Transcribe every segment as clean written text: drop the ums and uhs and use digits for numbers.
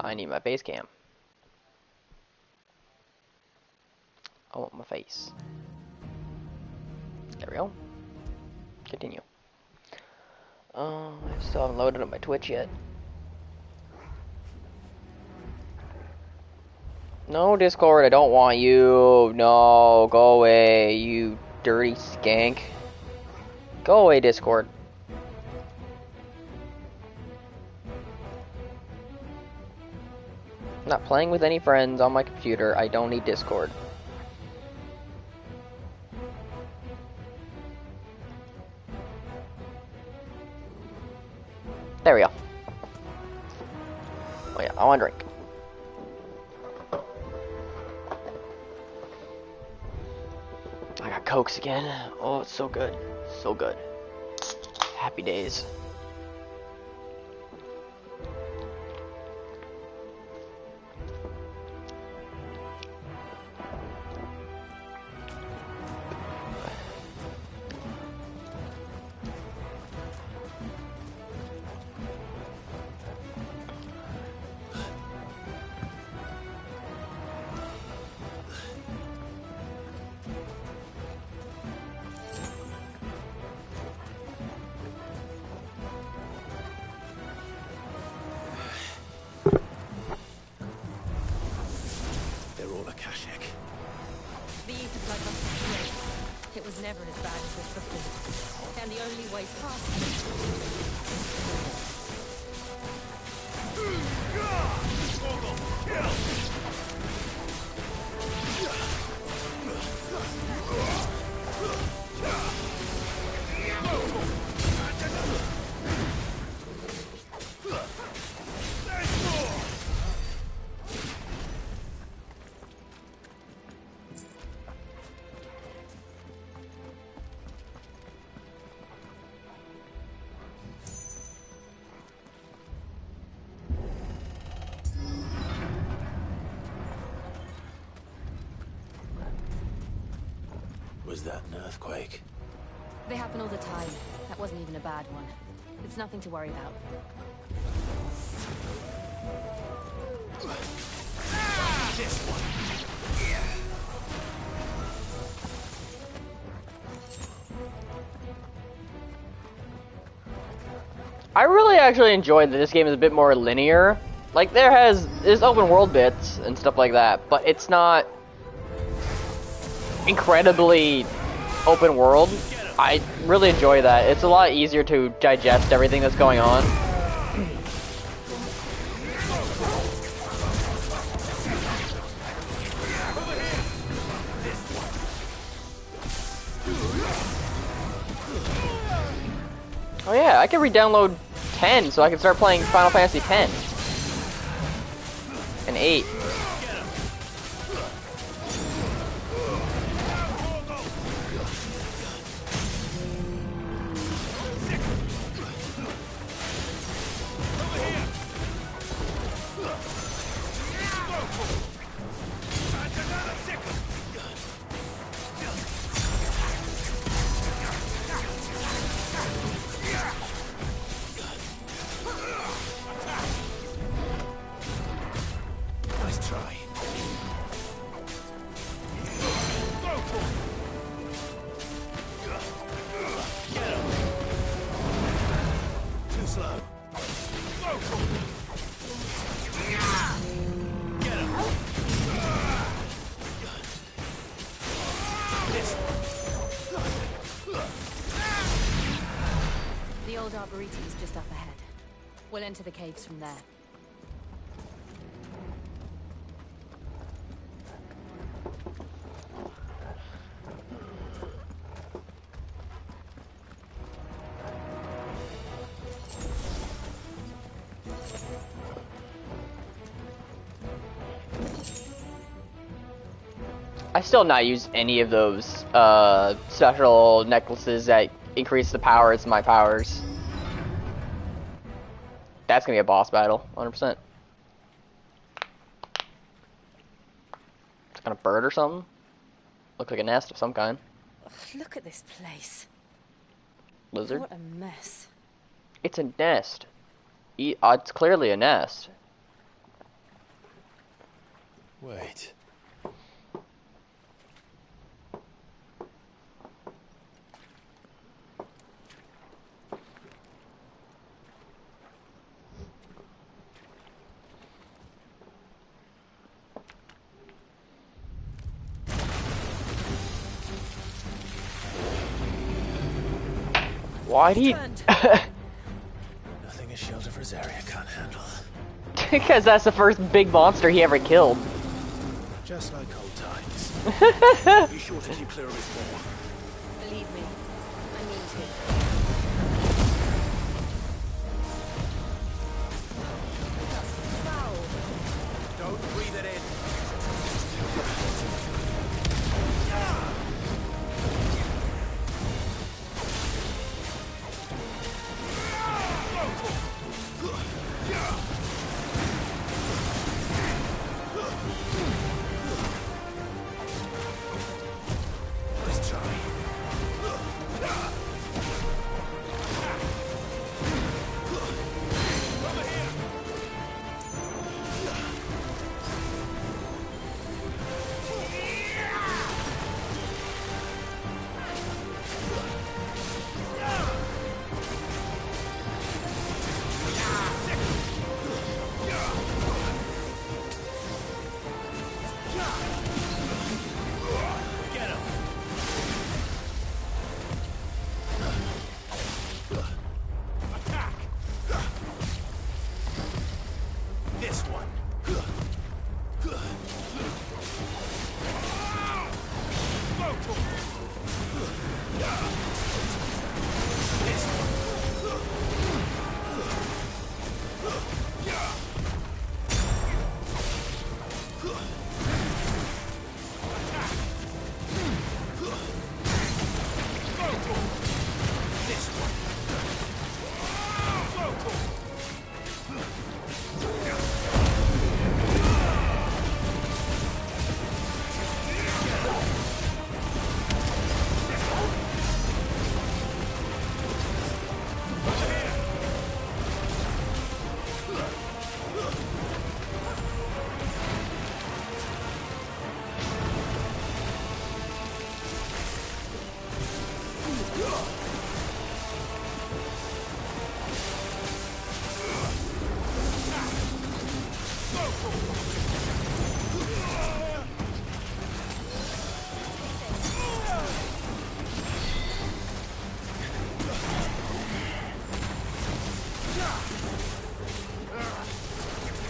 I need my base cam. I want my face. There we go. Continue. I still haven't loaded up my Twitch yet. No, Discord, I don't want you. No, go away, you dirty skank. Go away, Discord. I'm not playing with any friends on my computer. I don't need Discord. There we go. Oh yeah, I want a drink. I got Cokes again. Oh, it's so good. So good. Happy days. Was that an earthquake? They happen all the time. That wasn't even a bad one. It's nothing to worry about. This one. I really actually enjoyed that this game is a bit more linear. Like, there's open world bits and stuff like that, but it's not incredibly open world. I really enjoy that. It's a lot easier to digest everything that's going on. Oh yeah, I can re-download 10 so I can start playing Final Fantasy 10 and 8. The old arboretum is just up ahead. We'll enter the caves from there. I still not use any of those special necklaces that increase the powers of my powers. That's gonna be a boss battle, 100%. It's kind of bird or something. Looks like a nest of some kind. Ugh, look at this place. Lizard? What a mess. It's a nest. It's clearly a nest. Wait. Why do you? Nothing a shield of Rosaria can't handle. Because that's the first big monster he ever killed. Just like old times. Be sure to keep clear of his wall. Believe me, I mean to. That's foul. Don't breathe it in. Nice try. Get him. Attack. This one. This one. This one.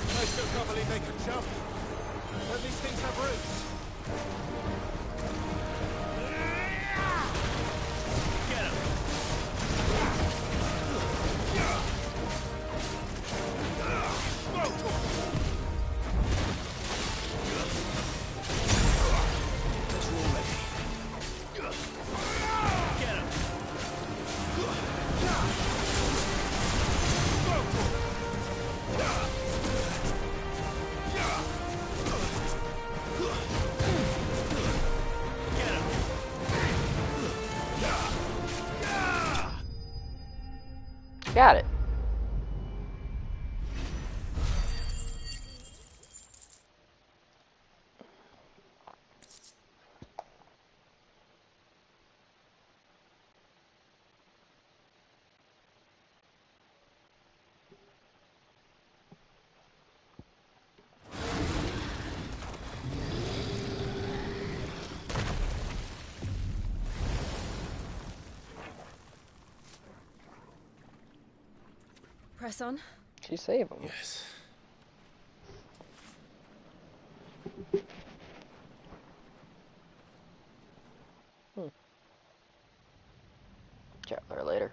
I still can't believe they can jump. Don't these things have roots? Get him. Let's roll ready. Get him. Get him. Got it. Press on. She saved him. Yes. Chat with her later.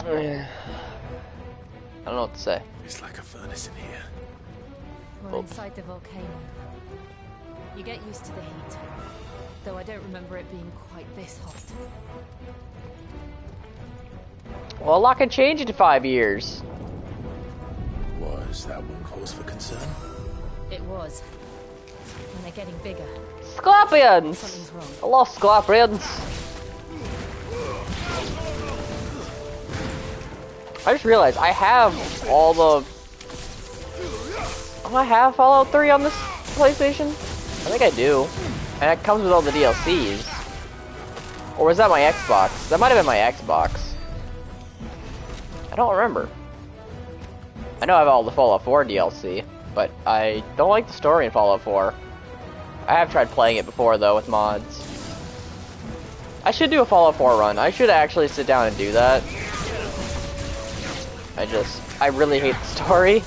I don't know what to say. It's like a furnace in here. We're inside the volcano. You get used to the heat, though I don't remember it being quite this hot. Well, a lot can change in 5 years. Was that one cause for concern? It was. And they're getting bigger. Scorpions! Something's wrong. Hello, scorpions. I just realized I have all the... Do I have Fallout 3 on this PlayStation? I think I do. And it comes with all the DLCs. Or was that my Xbox? That might have been my Xbox. I don't remember. I know I have all the Fallout 4 DLC, but I don't like the story in Fallout 4. I have tried playing it before, though, with mods. I should do a Fallout 4 run. I should actually sit down and do that. I really hate the story.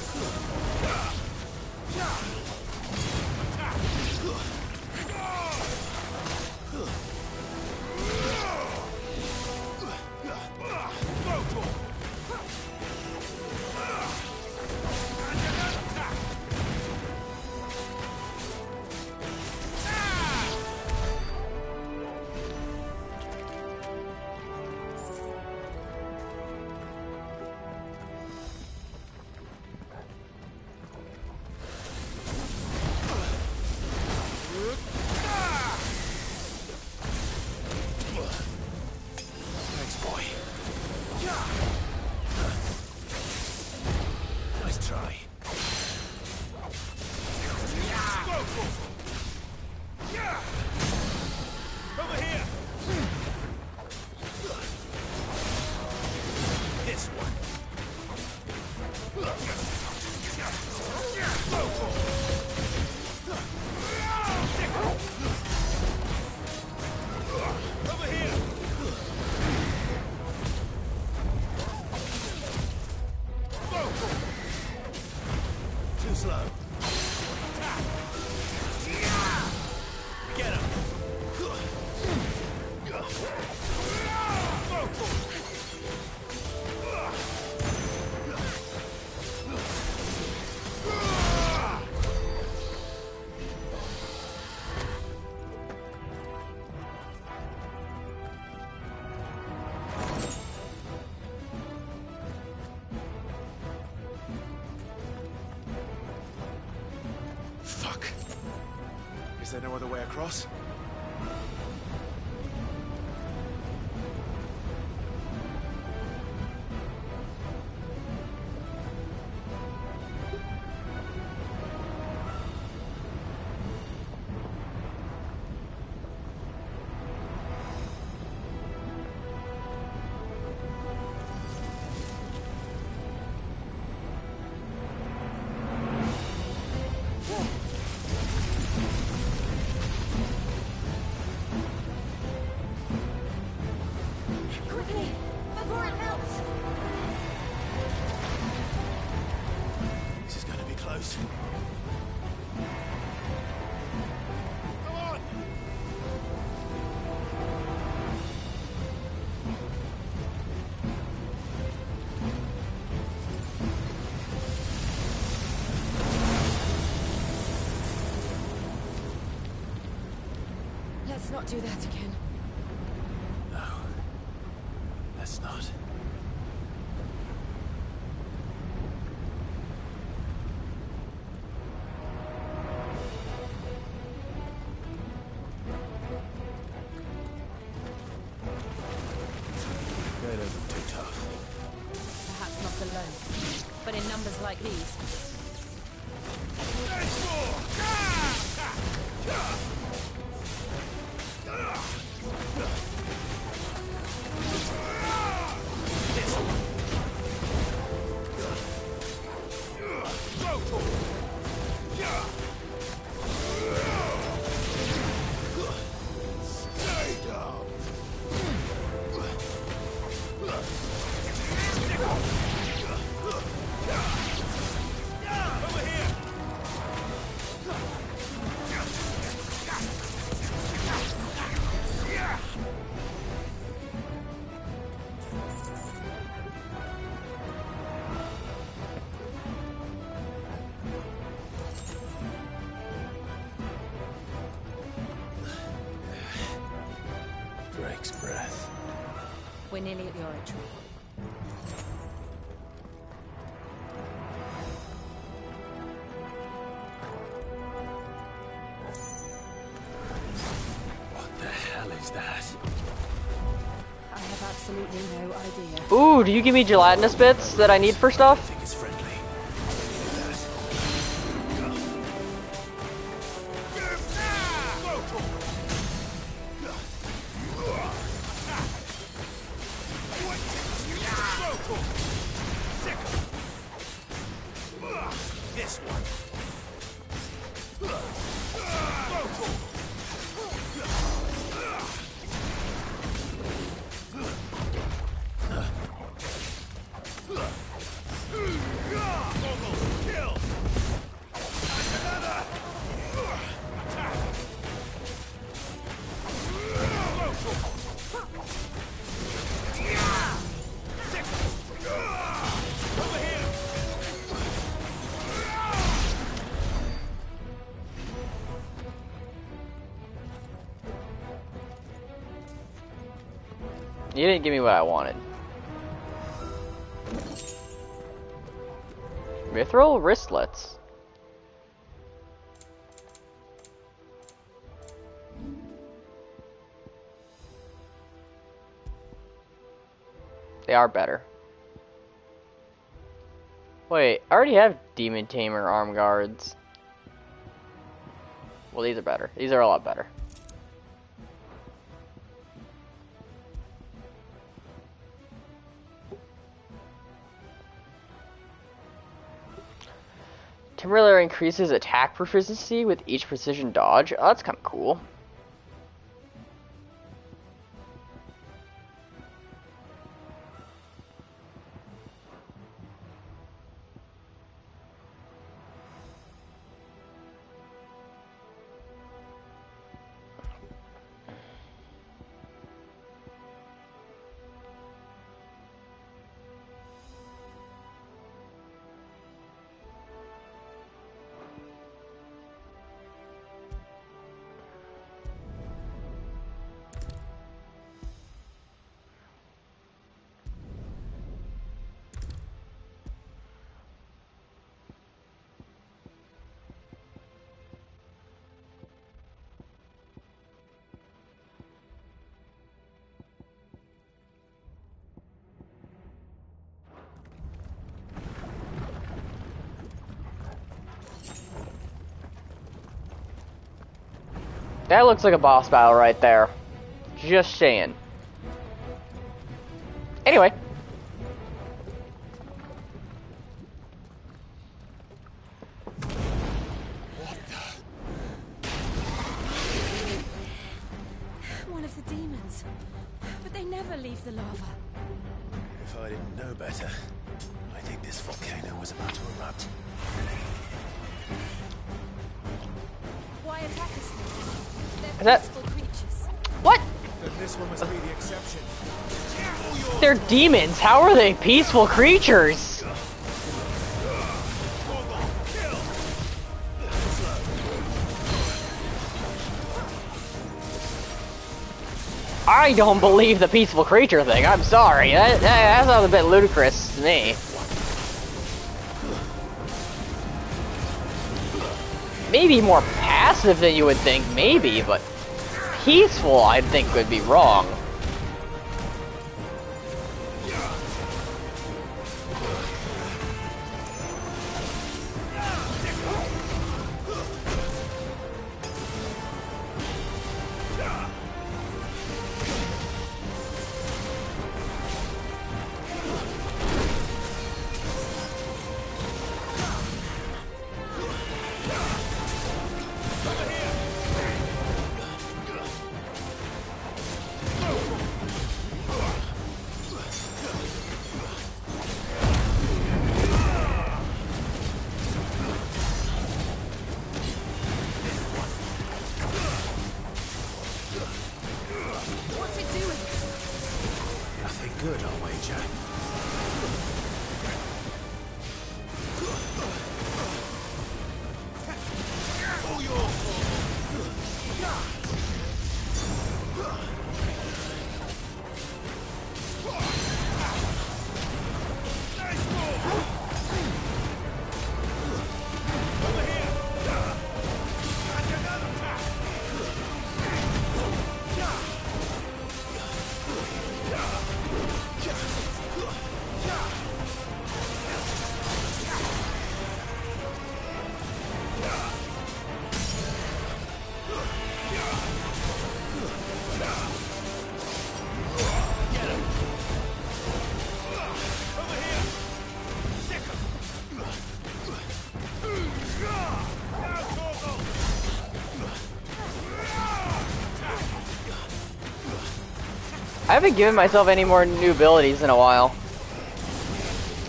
Is there no other way across? Let's not do that again. No. Let's not. They don't look too tough. Perhaps not alone, but in numbers like these. Drake's breath. We're nearly at the oratory. absolutely no idea. Ooh, do you give me gelatinous bits that I need for I stuff? think it's friendly. This one. You didn't give me what I wanted. Mithril wristlets. They are better. Wait, I already have Demon Tamer arm guards. Well, these are better. These are a lot better. Timberlayer increases attack proficiency with each precision dodge. Oh, that's kind of cool. That looks like a boss battle right there. Just saying. Anyway. One of the demons. But they never leave the lava. If I didn't know better, I think this volcano was about to erupt. Why attack us then? Is They're that- peaceful creatures. What? Then this one must be the exception. They're demons. How are they peaceful creatures? I don't believe the peaceful creature thing. I'm sorry. That sounds a bit ludicrous to me. Maybe more passive than you would think, maybe, but peaceful, I think, would be wrong. What's it doing? Nothing good, I'll wager. haven't given myself any more new abilities in a while.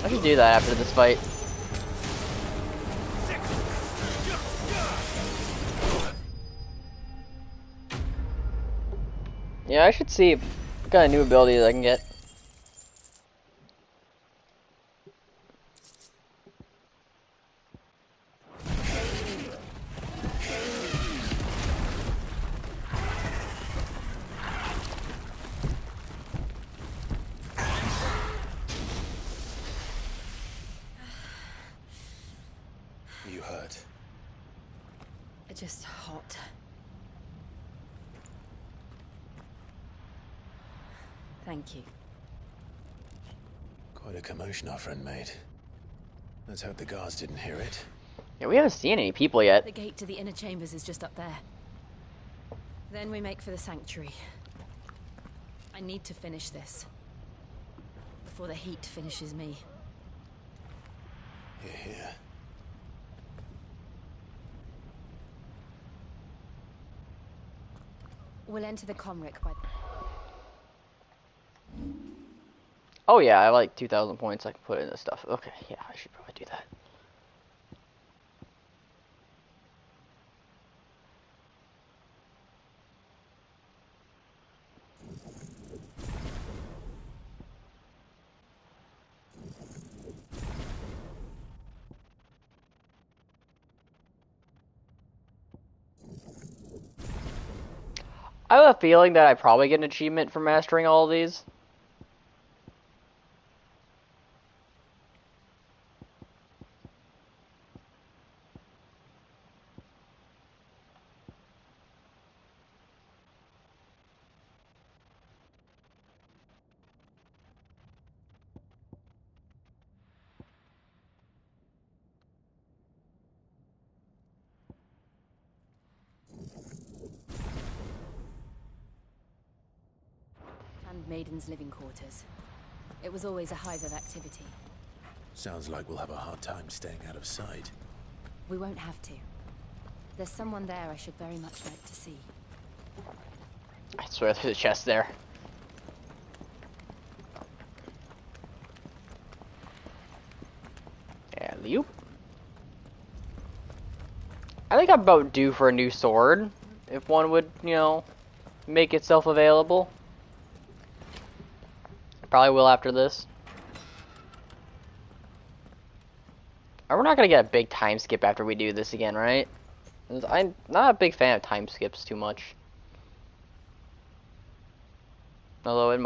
I should do that after this fight. Yeah, I should see what kind of new abilities I can get. You hurt? Just hot. Thank you. Quite a commotion our friend made. Let's hope the guards didn't hear it. Yeah, we haven't seen any people yet. The gate to the inner chambers is just up there. Then we make for the sanctuary. I need to finish this. Before the heat finishes me. Here, here. We'll enter the Comric by... Oh yeah, I have like 2,000 points I can put in this stuff. Okay, yeah, I should probably do that. I have a feeling that I probably get an achievement for mastering all of these. Maiden's living quarters. It was always a hive of activity. Sounds like we'll have a hard time staying out of sight. We won't have to. There's someone there I should very much like to see. I swear there's a chest there. Alley-oop. I think I'm about due for a new sword. If one would, you know, make itself available. Probably will after this. Or we're not gonna get a big time skip after we do this again, right? I'm not a big fan of time skips too much. Although it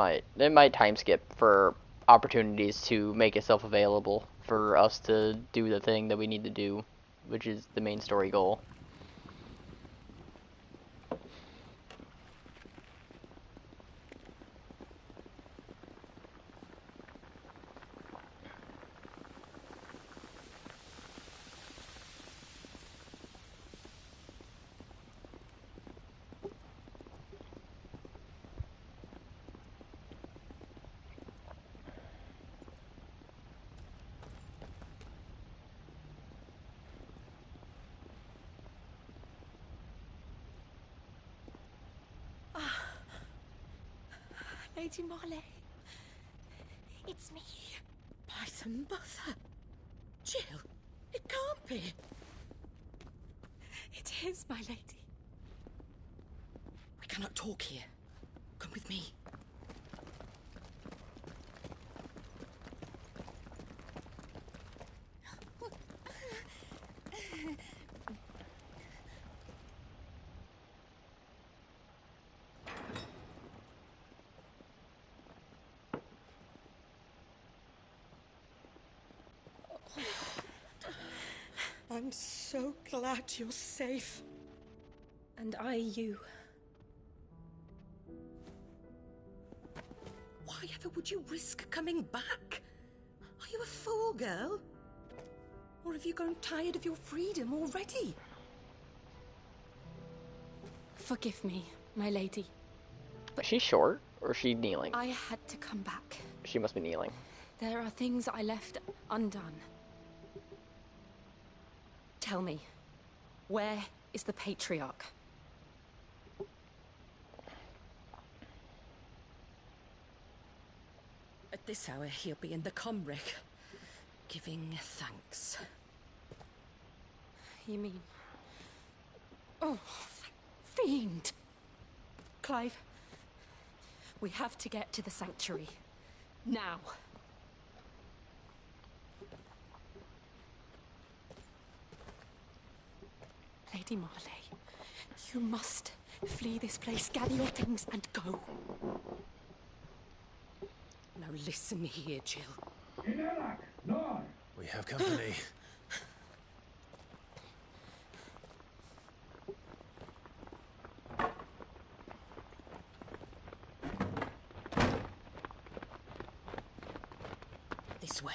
might time skip for opportunities to make itself available for us to do the thing that we need to do, which is the main story goal. Lady Marley, it's me, Python Mother. Jill, it can't be. It is, my lady. We cannot talk here. Come with me. I'm so glad you're safe. And I you. Why ever would you risk coming back? Are you a fool, girl? Or have you grown tired of your freedom already? Forgive me, my lady. Is she short or is she kneeling? I had to come back. She must be kneeling. There are things I left undone. Tell me, where is the Patriarch? At this hour, he'll be in the comwreck, giving thanks. You mean... Oh, fiend! Clive, we have to get to the sanctuary. Now. Lady Marley, you must flee this place, gather your things and go. Now listen here, Jill. We have company. This way.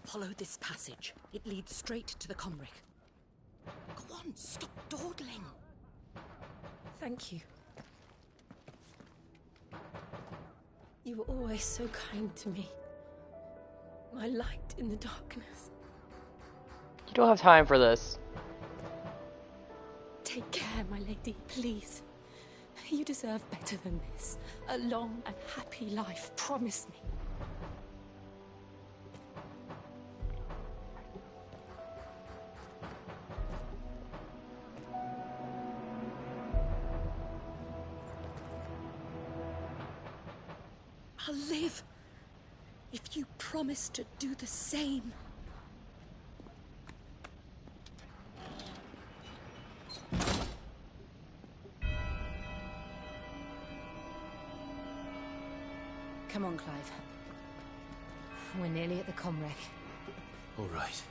Follow this passage. It leads straight to the comwreck. Go on, stop dawdling. Thank you. You were always so kind to me. My light in the darkness. You don't have time for this. Take care, my lady, please. You deserve better than this. A long and happy life, promise me. I'll live if you promise to do the same. Come on, Clive. We're nearly at the comwreck. All right.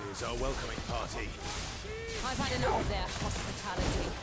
Here's our welcoming party. I've had enough of their hospitality.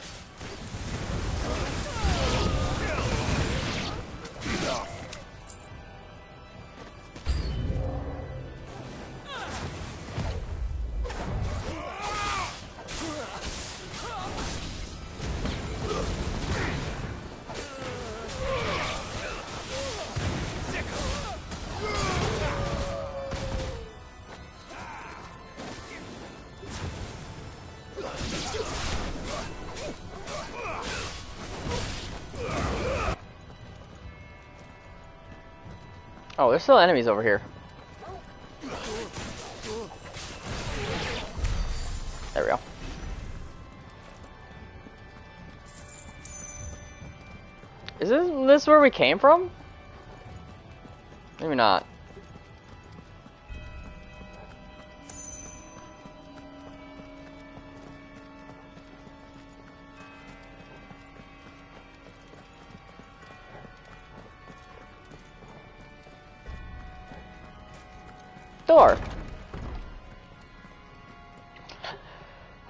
Oh, there's still enemies over here. There we go. Isn't this where we came from? Maybe not. Door.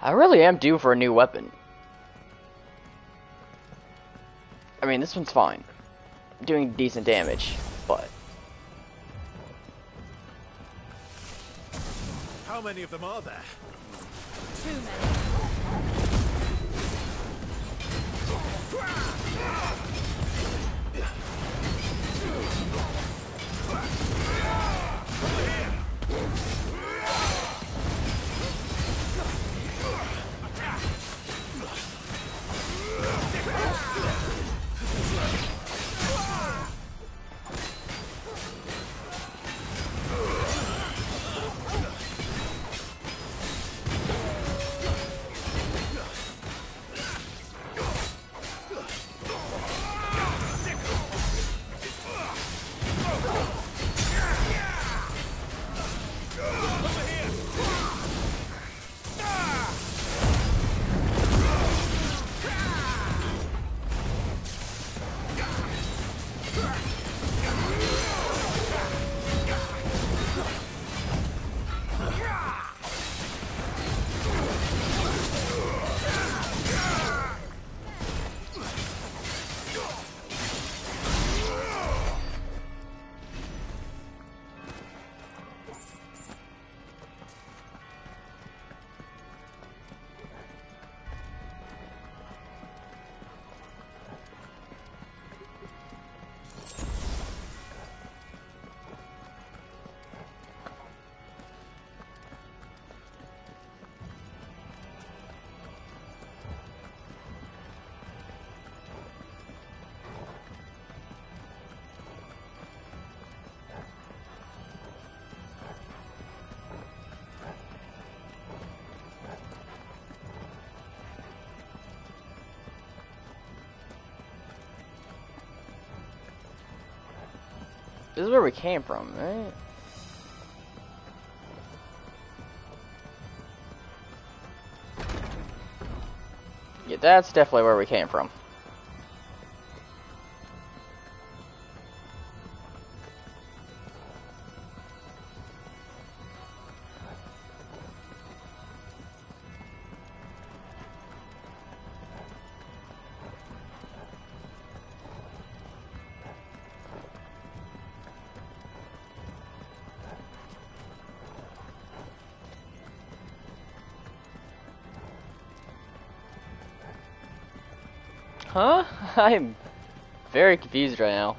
I really am due for a new weapon. I mean, this one's fine. Doing decent damage, but... How many of them are there? Too many. This is where we came from, right? Yeah, that's definitely where we came from. Huh? I'm very confused right now.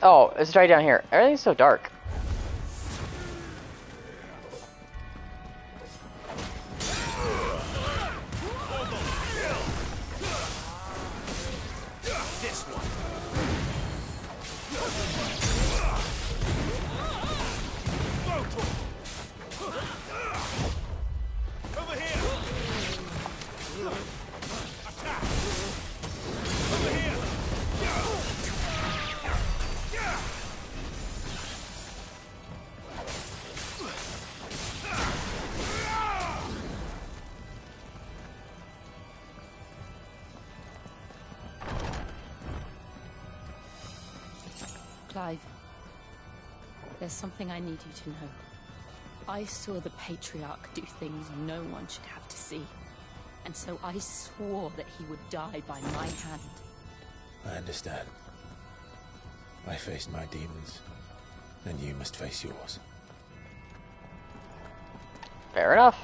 Oh, it's right down here. Everything's so dark. Clive, there's something I need you to know. I saw the Patriarch do things no one should have to see. And so I swore that he would die by my hand. I understand. I faced my demons, and you must face yours. Fair enough.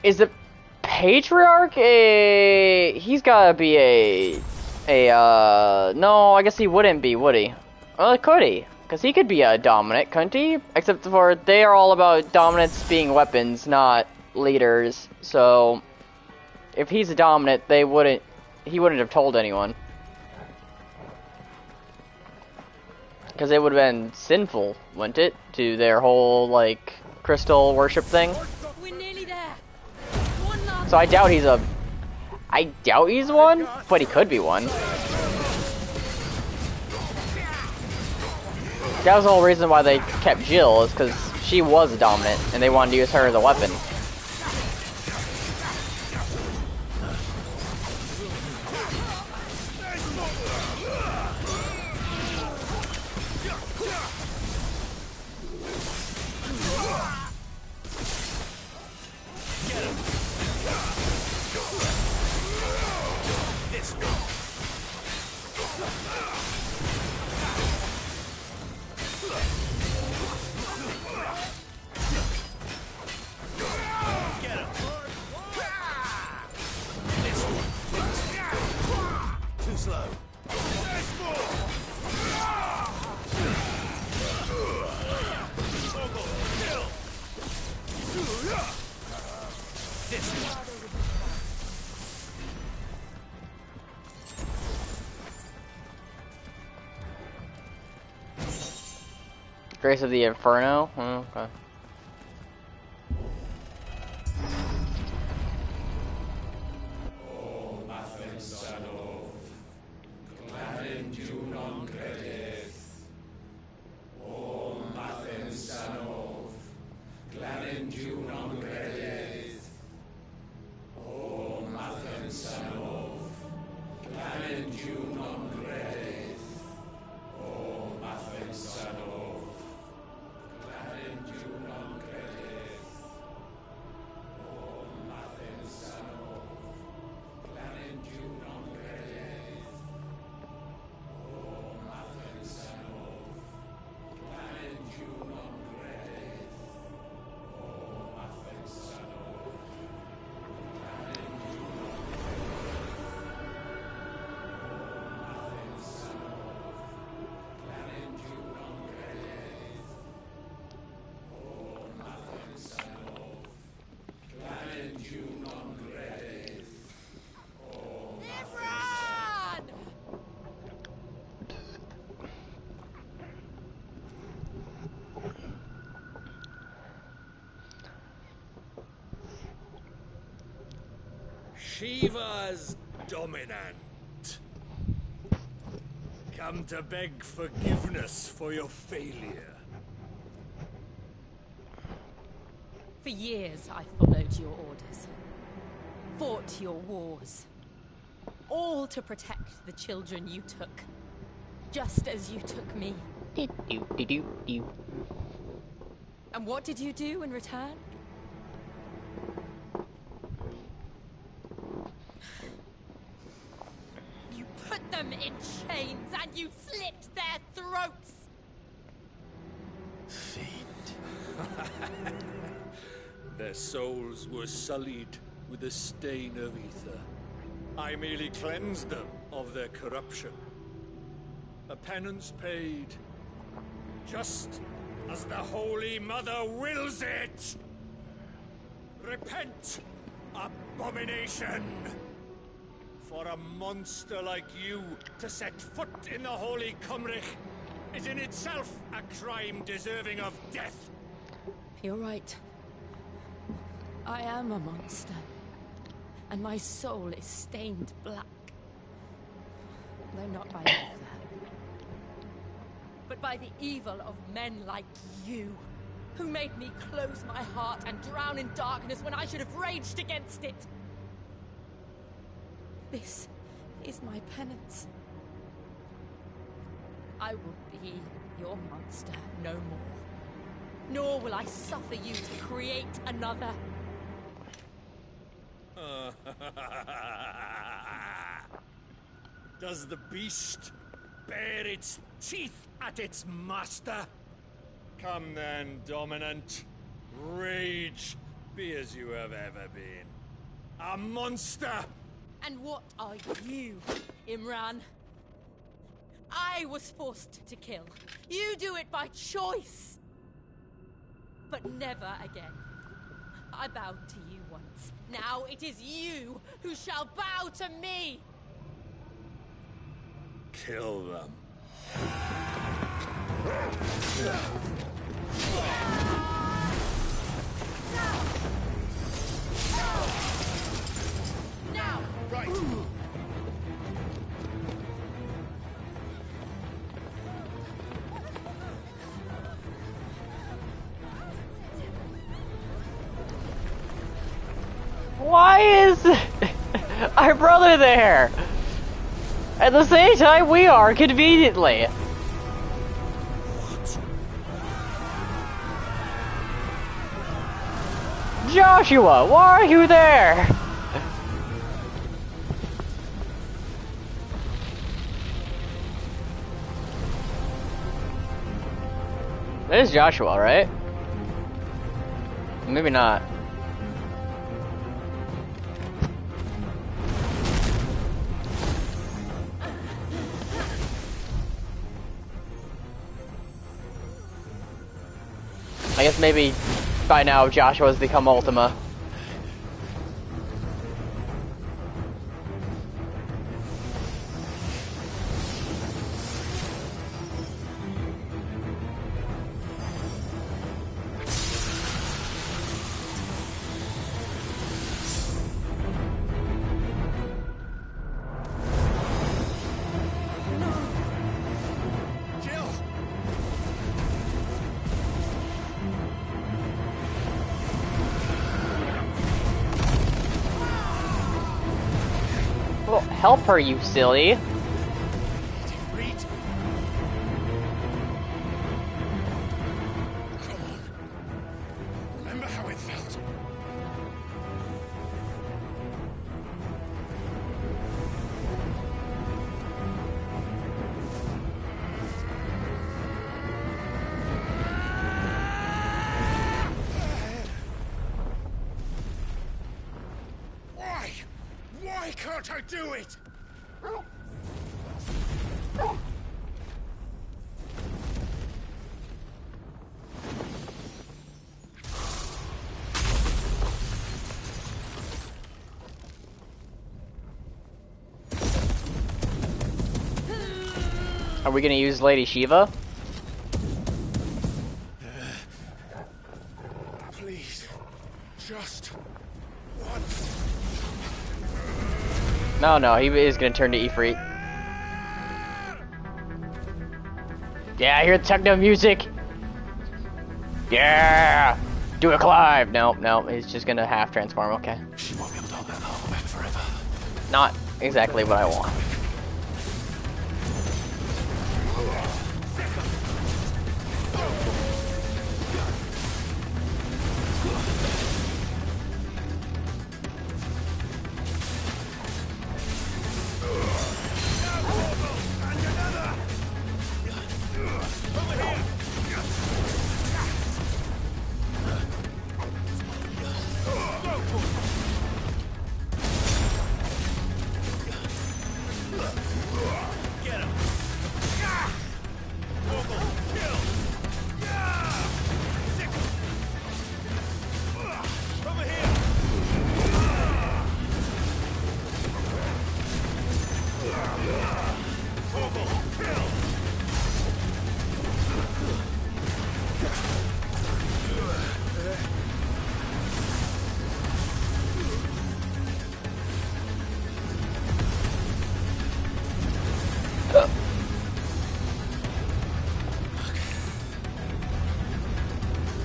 Is the Patriarch a... He's gotta be no, I guess he wouldn't be, would he? Well, could he? Because he could be a dominant, couldn't he? Except for they are all about dominants being weapons, not leaders. So, if he's a dominant, he wouldn't have told anyone. Because it would have been sinful, wouldn't it? To their whole, like, crystal worship thing. We're nearly there. So I doubt he's one, but he could be one. That was the whole reason why they kept Jill, is because she was a dominant, and they wanted to use her as a weapon. Grace of the Inferno? Oh, okay. Shiva's dominant. Come to beg forgiveness for your failure. For years I followed your orders, fought your wars, all to protect the children you took, just as you took me. And what did you do in return? You put them in chains and you slit their throats! Fiend. Their souls were sullied with the stain of ether. I merely cleansed them of their corruption. A penance paid, just as the Holy Mother wills it! Repent, abomination! For a monster like you to set foot in the Holy Cymric is in itself a crime deserving of death. You're right. I am a monster. And my soul is stained black. Though not by ether, but by the evil of men like you, who made me close my heart and drown in darkness when I should have raged against it. This is my penance. I will be your monster no more. Nor will I suffer you to create another. Does the beast bare its teeth at its master? Come then, dominant. Rage, be as you have ever been. A monster! And what are you, Imran? I was forced to kill. You do it by choice. But never again. I bowed to you once. Now it is you who shall bow to me! Kill them. Now! Right. Why is our brother there? At the same time we are, conveniently. Joshua, why are you there? That is Joshua, right? Maybe not. I guess maybe by now Joshua's become Ultima. Help her, you silly. Come on. Remember how it felt? Why can't I do it? Are we gonna use Lady Shiva? Please, just once. No, no, he is gonna turn to Ifrit. Yeah, I hear the techno music. Yeah! Do a Clive! No, no, he's just gonna half transform, okay. She won't be able to hold that armor back forever. Not exactly what I want.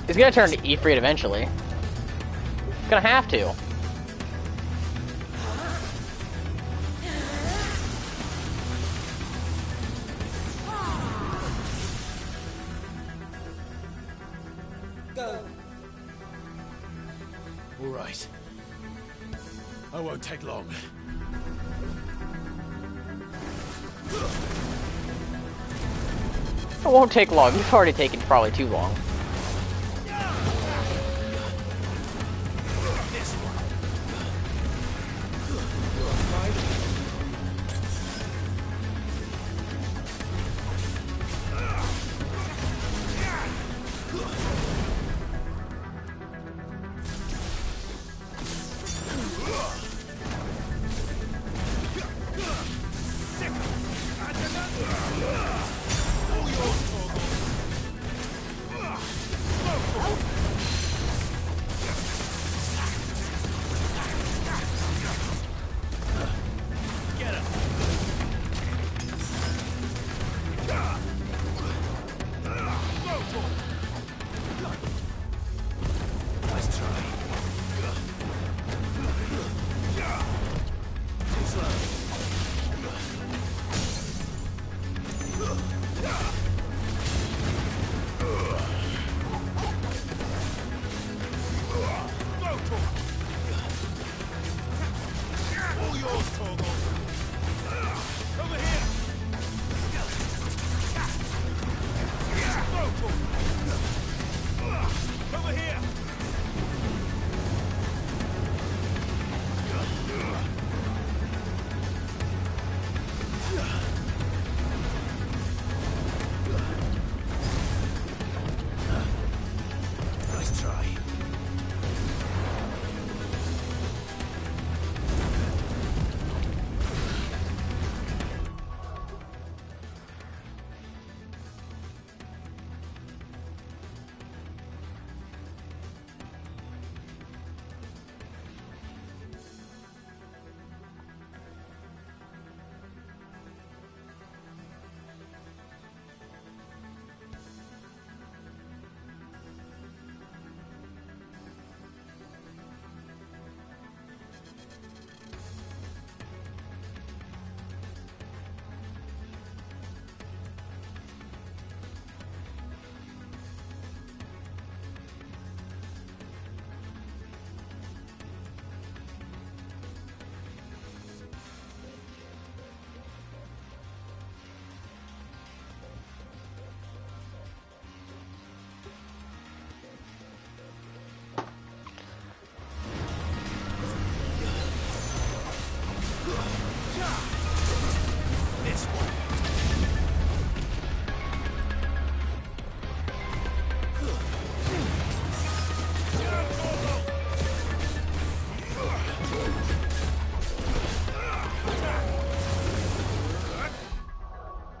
He's gonna turn to Ifrit eventually. He's gonna have to. Go. All right. I won't take long. It won't take long. You've already taken probably too long.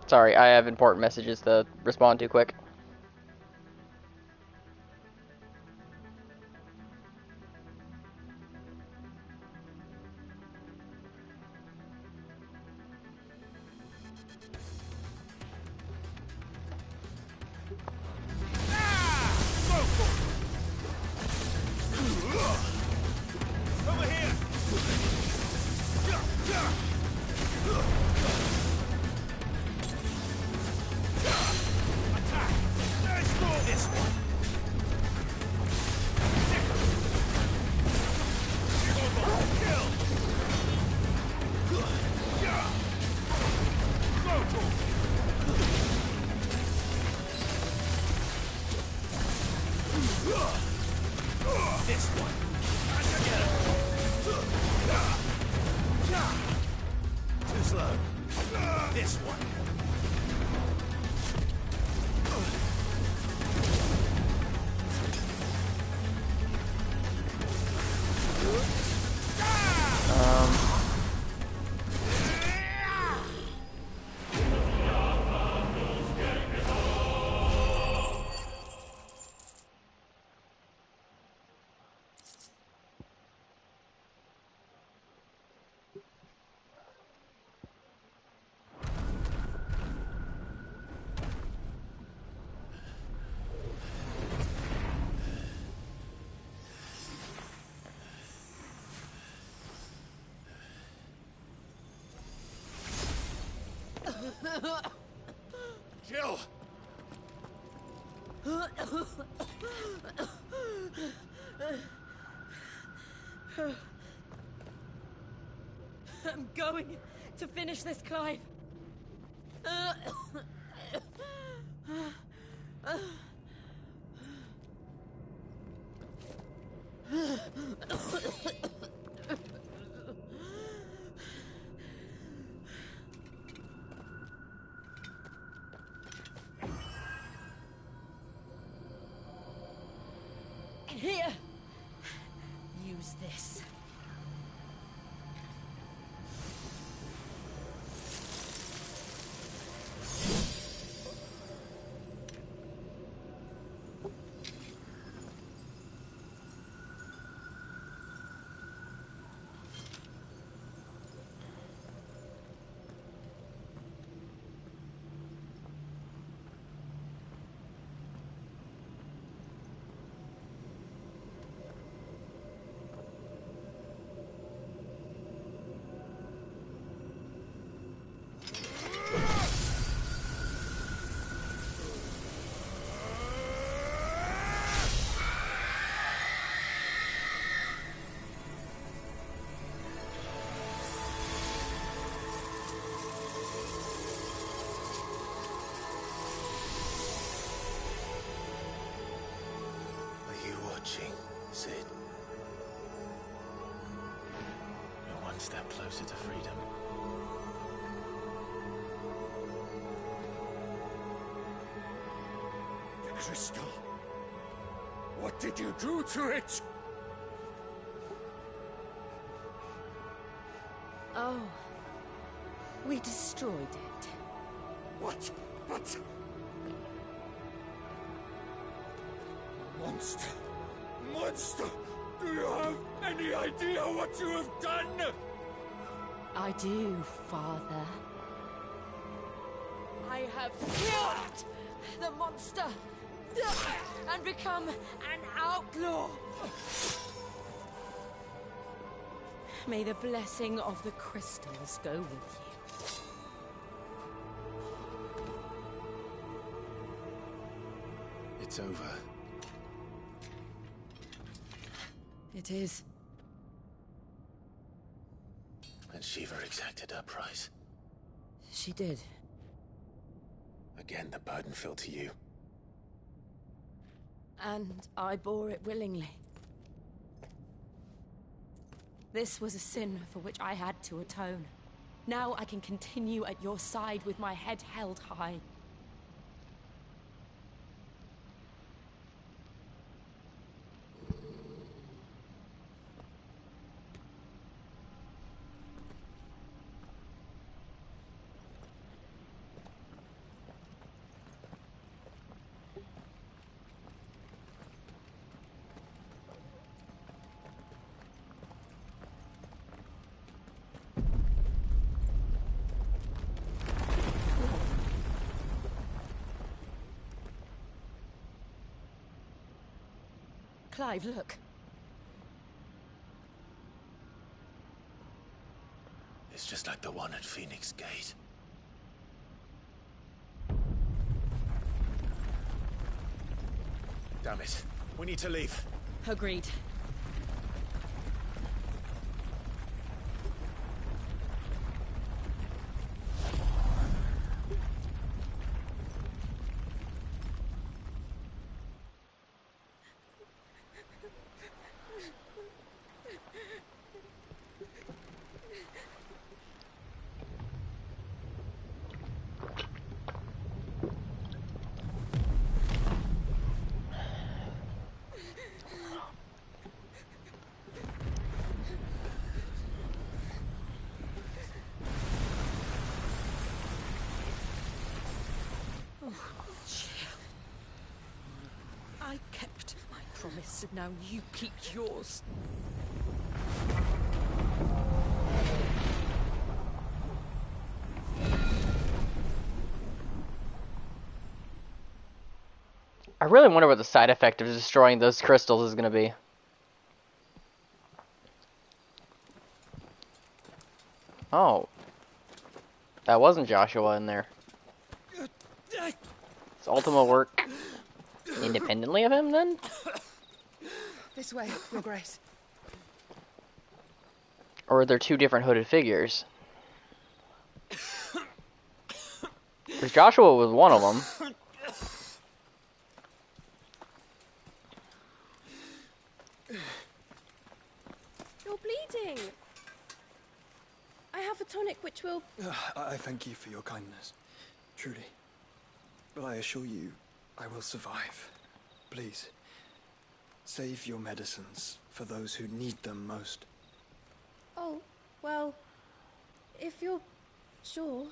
Sorry, I have important messages to respond to quick. This one. Too slow. This one. Jill! I'm going to finish this, Clive. Here. Use this. Sid. You're one step closer to freedom. The crystal. What did you do to it? Oh. We destroyed it. What? But... Monster! Monster! Do you have any idea what you have done? I do, Father. I have killed the monster and become an outlaw. May the blessing of the crystals go with you. It's over. It is. And Shiva exacted her price. She did. Again, the burden fell to you. And I bore it willingly. This was a sin for which I had to atone. Now I can continue at your side with my head held high. Clive, look. It's just like the one at Phoenix Gate. Damn it. We need to leave. Agreed. promise, and now you keep yours. I really wonder what the side effect of destroying those crystals is going to be. Oh. That wasn't Joshua in there. Does Ultima work independently of him, then? This way, Your Grace. Or are there two different hooded figures? Because Joshua was one of them. You're bleeding. I have a tonic which will... I thank you for your kindness, truly. But I assure you, I will survive. Please, save your medicines for those who need them most. Oh, well, if you're sure.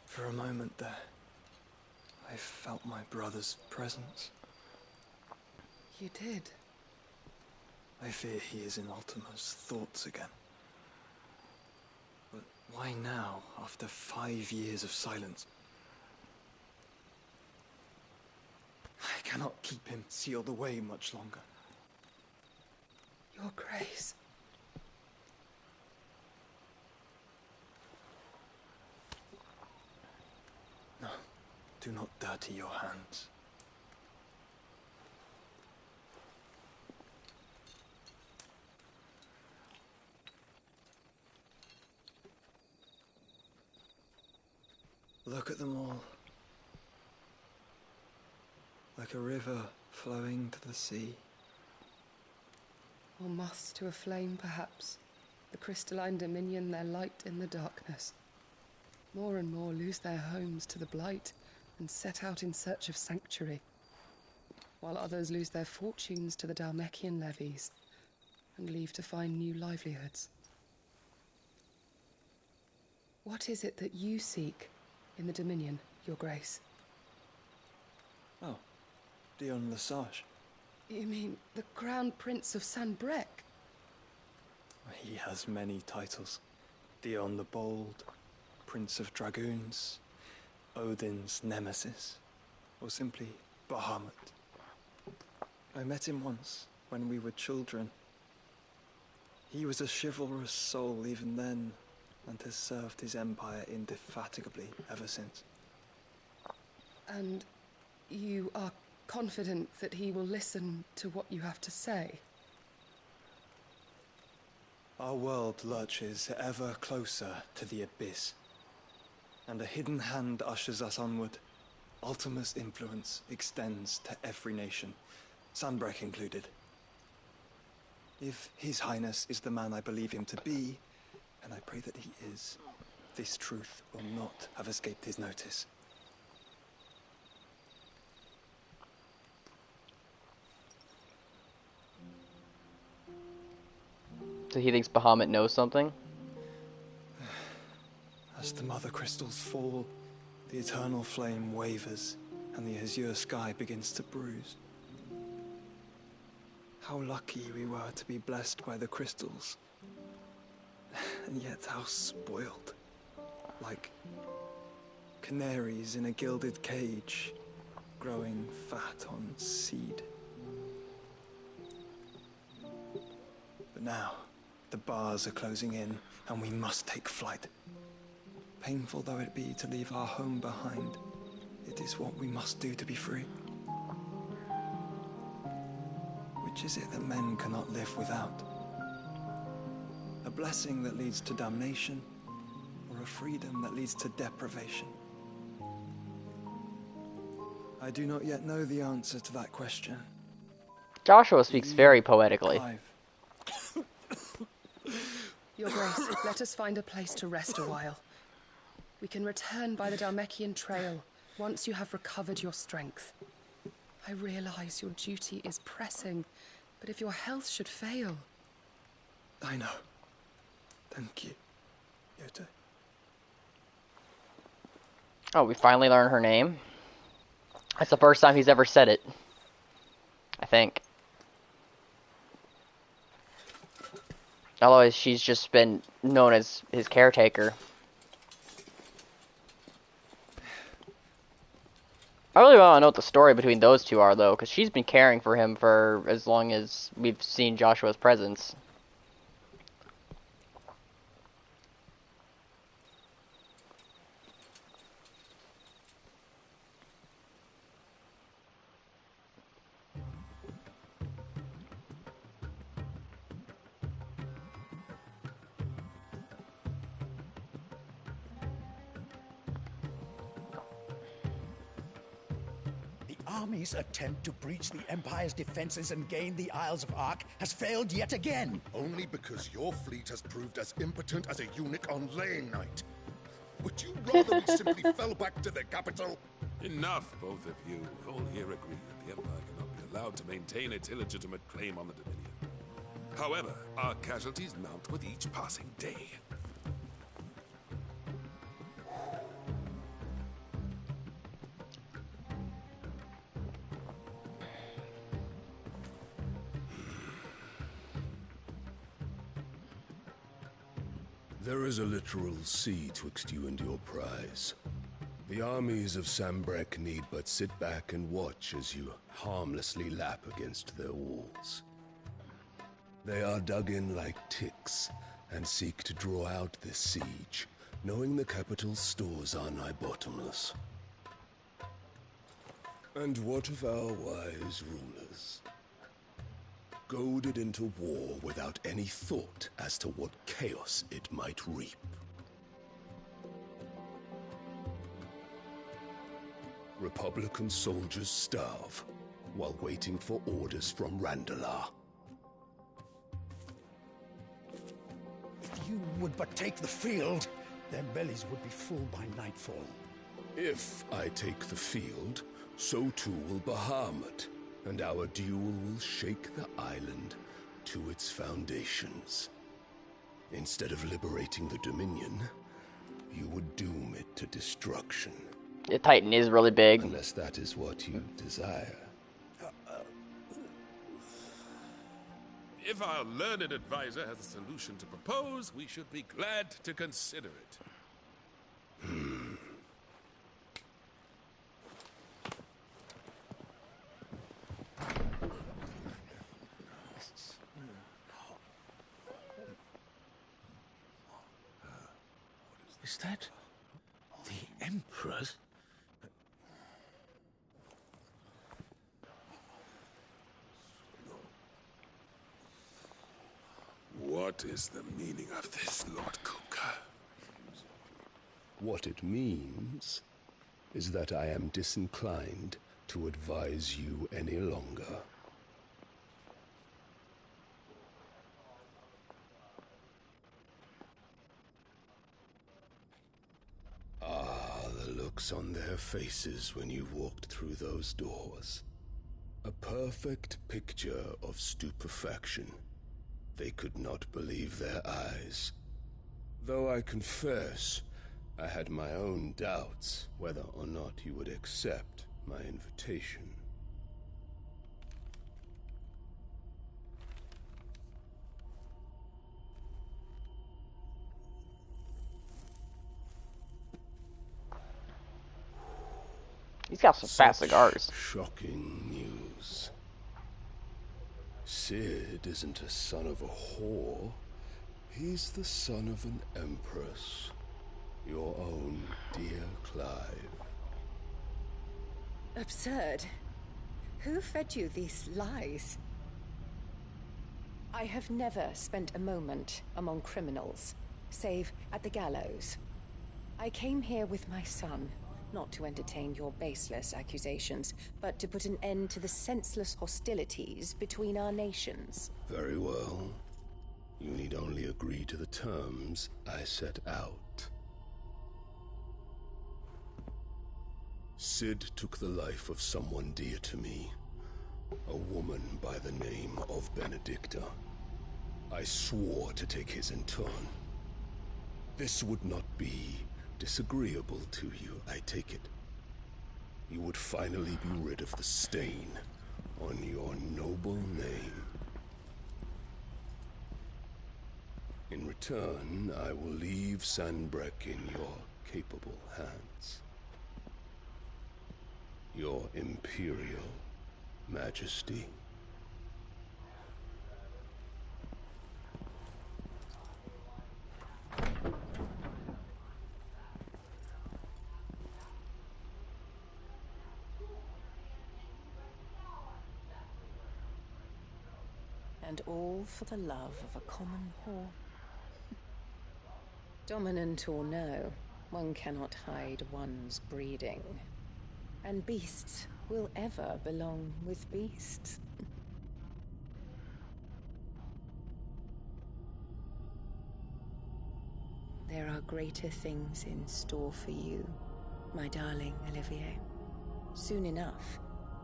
For a moment there, I felt my brother's presence. You did? I fear he is in Ultima's thoughts again. But why now, after 5 years of silence? I cannot keep him sealed away much longer. Your Grace. No, do not dirty your hands. Look at them all. Like a river flowing to the sea. Or moths to a flame, perhaps. The crystalline dominion their light in the darkness. More and more lose their homes to the blight and set out in search of sanctuary, while others lose their fortunes to the Dhalmekian levies and leave to find new livelihoods. What is it that you seek in the Dominion, Your Grace? Oh, Dion Lesage. You mean the Crown Prince of Sanbreque? He has many titles. Dion the Bold, Prince of Dragoons, Odin's Nemesis, or simply Bahamut. I met him once, when we were children. He was a chivalrous soul even then, and has served his empire indefatigably ever since. And you are confident that he will listen to what you have to say? Our world lurches ever closer to the abyss, and a hidden hand ushers us onward. Ultima's influence extends to every nation, Sanbreque included. If His Highness is the man I believe him to be, and I pray that he is, this truth will not have escaped his notice. So he thinks Bahamut knows something? As the mother crystals fall, the eternal flame wavers, and the azure sky begins to bruise. How lucky we were to be blessed by the crystals, and yet how spoiled. Like canaries in a gilded cage, growing fat on seed. But now, the bars are closing in, and we must take flight. Painful though it be to leave our home behind, it is what we must do to be free. Which is it that men cannot live without? A blessing that leads to damnation, or a freedom that leads to deprivation? I do not yet know the answer to that question. Joshua speaks very poetically. Clive. Your Grace, let us find a place to rest a while. We can return by the Dhalmekian trail once you have recovered your strength. I realize your duty is pressing, but if your health should fail... I know. Thank you, Kyoto. Oh, we finally learned her name. That's the first time he's ever said it, I think. Otherwise, she's just been known as his caretaker. I really want to know what the story between those two are, though, because she's been caring for him for as long as we've seen Joshua's presence. Army's attempt to breach the Empire's defenses and gain the Isles of Ark has failed yet again. Only because your fleet has proved as impotent as a eunuch on laying night. Would you rather we simply fell back to the capital? Enough, both of you. All here agree that the Empire cannot be allowed to maintain its illegitimate claim on the Dominion. However, our casualties mount with each passing day. There is a literal sea twixt you and your prize. The armies of Sambrek need but sit back and watch as you harmlessly lap against their walls. They are dug in like ticks and seek to draw out this siege, knowing the capital's stores are nigh bottomless. And what of our wise rulers? Goaded into war without any thought as to what chaos it might reap. Republican soldiers starve while waiting for orders from Randalar. If you would but take the field, their bellies would be full by nightfall. If I take the field, so too will Bahamut, and our duel will shake the island to its foundations. Instead of liberating the Dominion, you would doom it to destruction. The Titan is really big. Unless that is what you desire. If our learned advisor has a solution to propose, we should be glad to consider it. Is that the Emperor's? What is the meaning of this, Lord Kupka? What it means is that I am disinclined to advise you any longer. The looks on their faces when you walked through those doors. A perfect picture of stupefaction. They could not believe their eyes. Though I confess, I had my own doubts whether or not you would accept my invitation. He's got some fast cigars. Shocking news. Sid isn't a son of a whore. He's the son of an empress. Your own dear Clive. Absurd. Who fed you these lies? I have never spent a moment among criminals, save at the gallows. I came here with my son, not to entertain your baseless accusations, but to put an end to the senseless hostilities between our nations. Very well. You need only agree to the terms I set out. Sid took the life of someone dear to me, a woman by the name of Benedicta. I swore to take his in turn. This would not be disagreeable to you, I take it. You would finally be rid of the stain on your noble name. In return, I will leave Sanbreque in your capable hands. Your Imperial Majesty. And all for the love of a common whore. Dominant or no, one cannot hide one's breeding. And beasts will ever belong with beasts. There are greater things in store for you, my darling Olivier. Soon enough,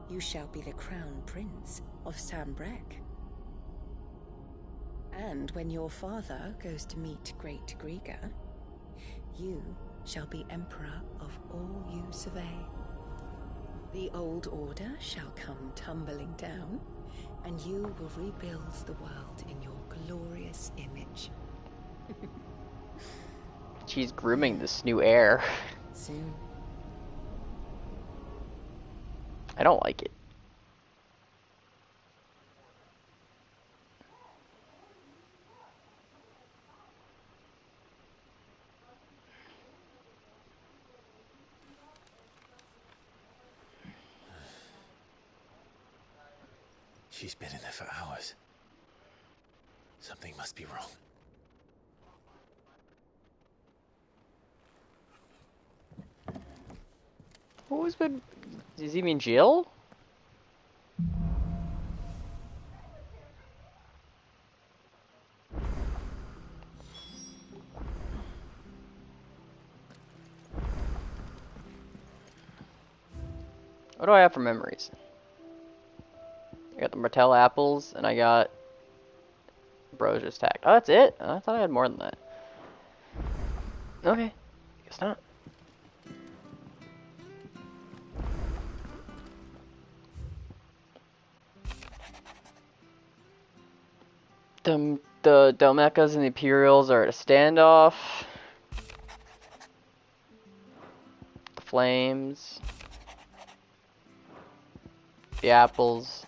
you shall be the crown prince of Sanbreque. And when your father goes to meet Great Griga, you shall be emperor of all you survey. The old order shall come tumbling down, and you will rebuild the world in your glorious image. She's grooming this new heir. Soon. I don't like it. She's been in there for hours. Something must be wrong. Who's been... Does he mean Jill? What do I have for memories? I got the Martell apples, and I got Brosia's tact. Oh, that's it? I thought I had more than that. Okay. Guess not. The Delmecas and the Imperials are at a standoff. The Flames. The Apples.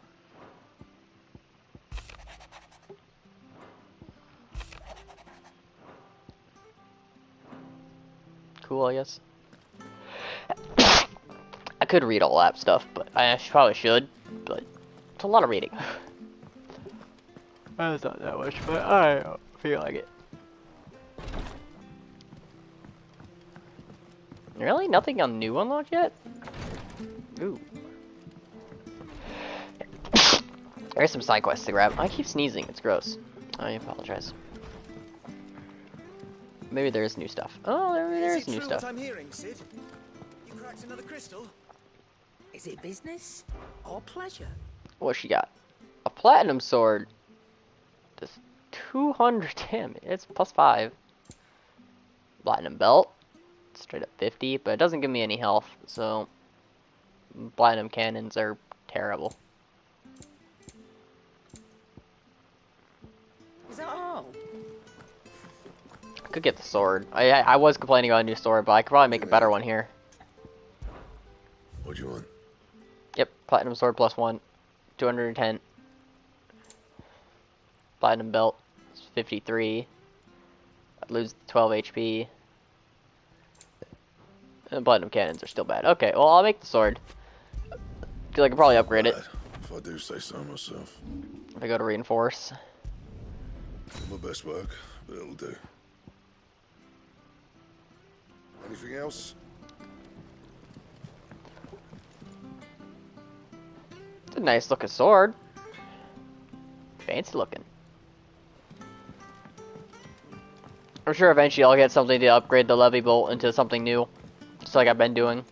Cool, I guess. I could read all that stuff, but I probably should, but it's a lot of reading. It's not that much, but I don't feel like it. Really? Nothing on new unlocked yet? Ooh. There's some side quests to grab. I keep sneezing, it's gross. I apologize. Maybe there is new stuff. Oh, there is new stuff. What I'm hearing, Sid? You cracked another crystal? Is it business or pleasure? What she got? A platinum sword. Just 200 damage. It's +5. Platinum belt. Straight up 50, but it doesn't give me any health, so platinum cannons are terrible. Is that all? I could get the sword. I was complaining about a new sword, but I could probably make a better one here. What do you want? Yep, platinum sword +1. 210. Platinum belt. It's 53. I'd lose 12 HP. And platinum cannons are still bad. Okay, well, I'll make the sword. Feel like I could probably upgrade it. If I do say so myself. If I go to reinforce. My best work, but it'll do. Anything else? It's a nice looking sword. Fancy looking. I'm sure eventually I'll get something to upgrade the levy bolt into something new. Just like I've been doing.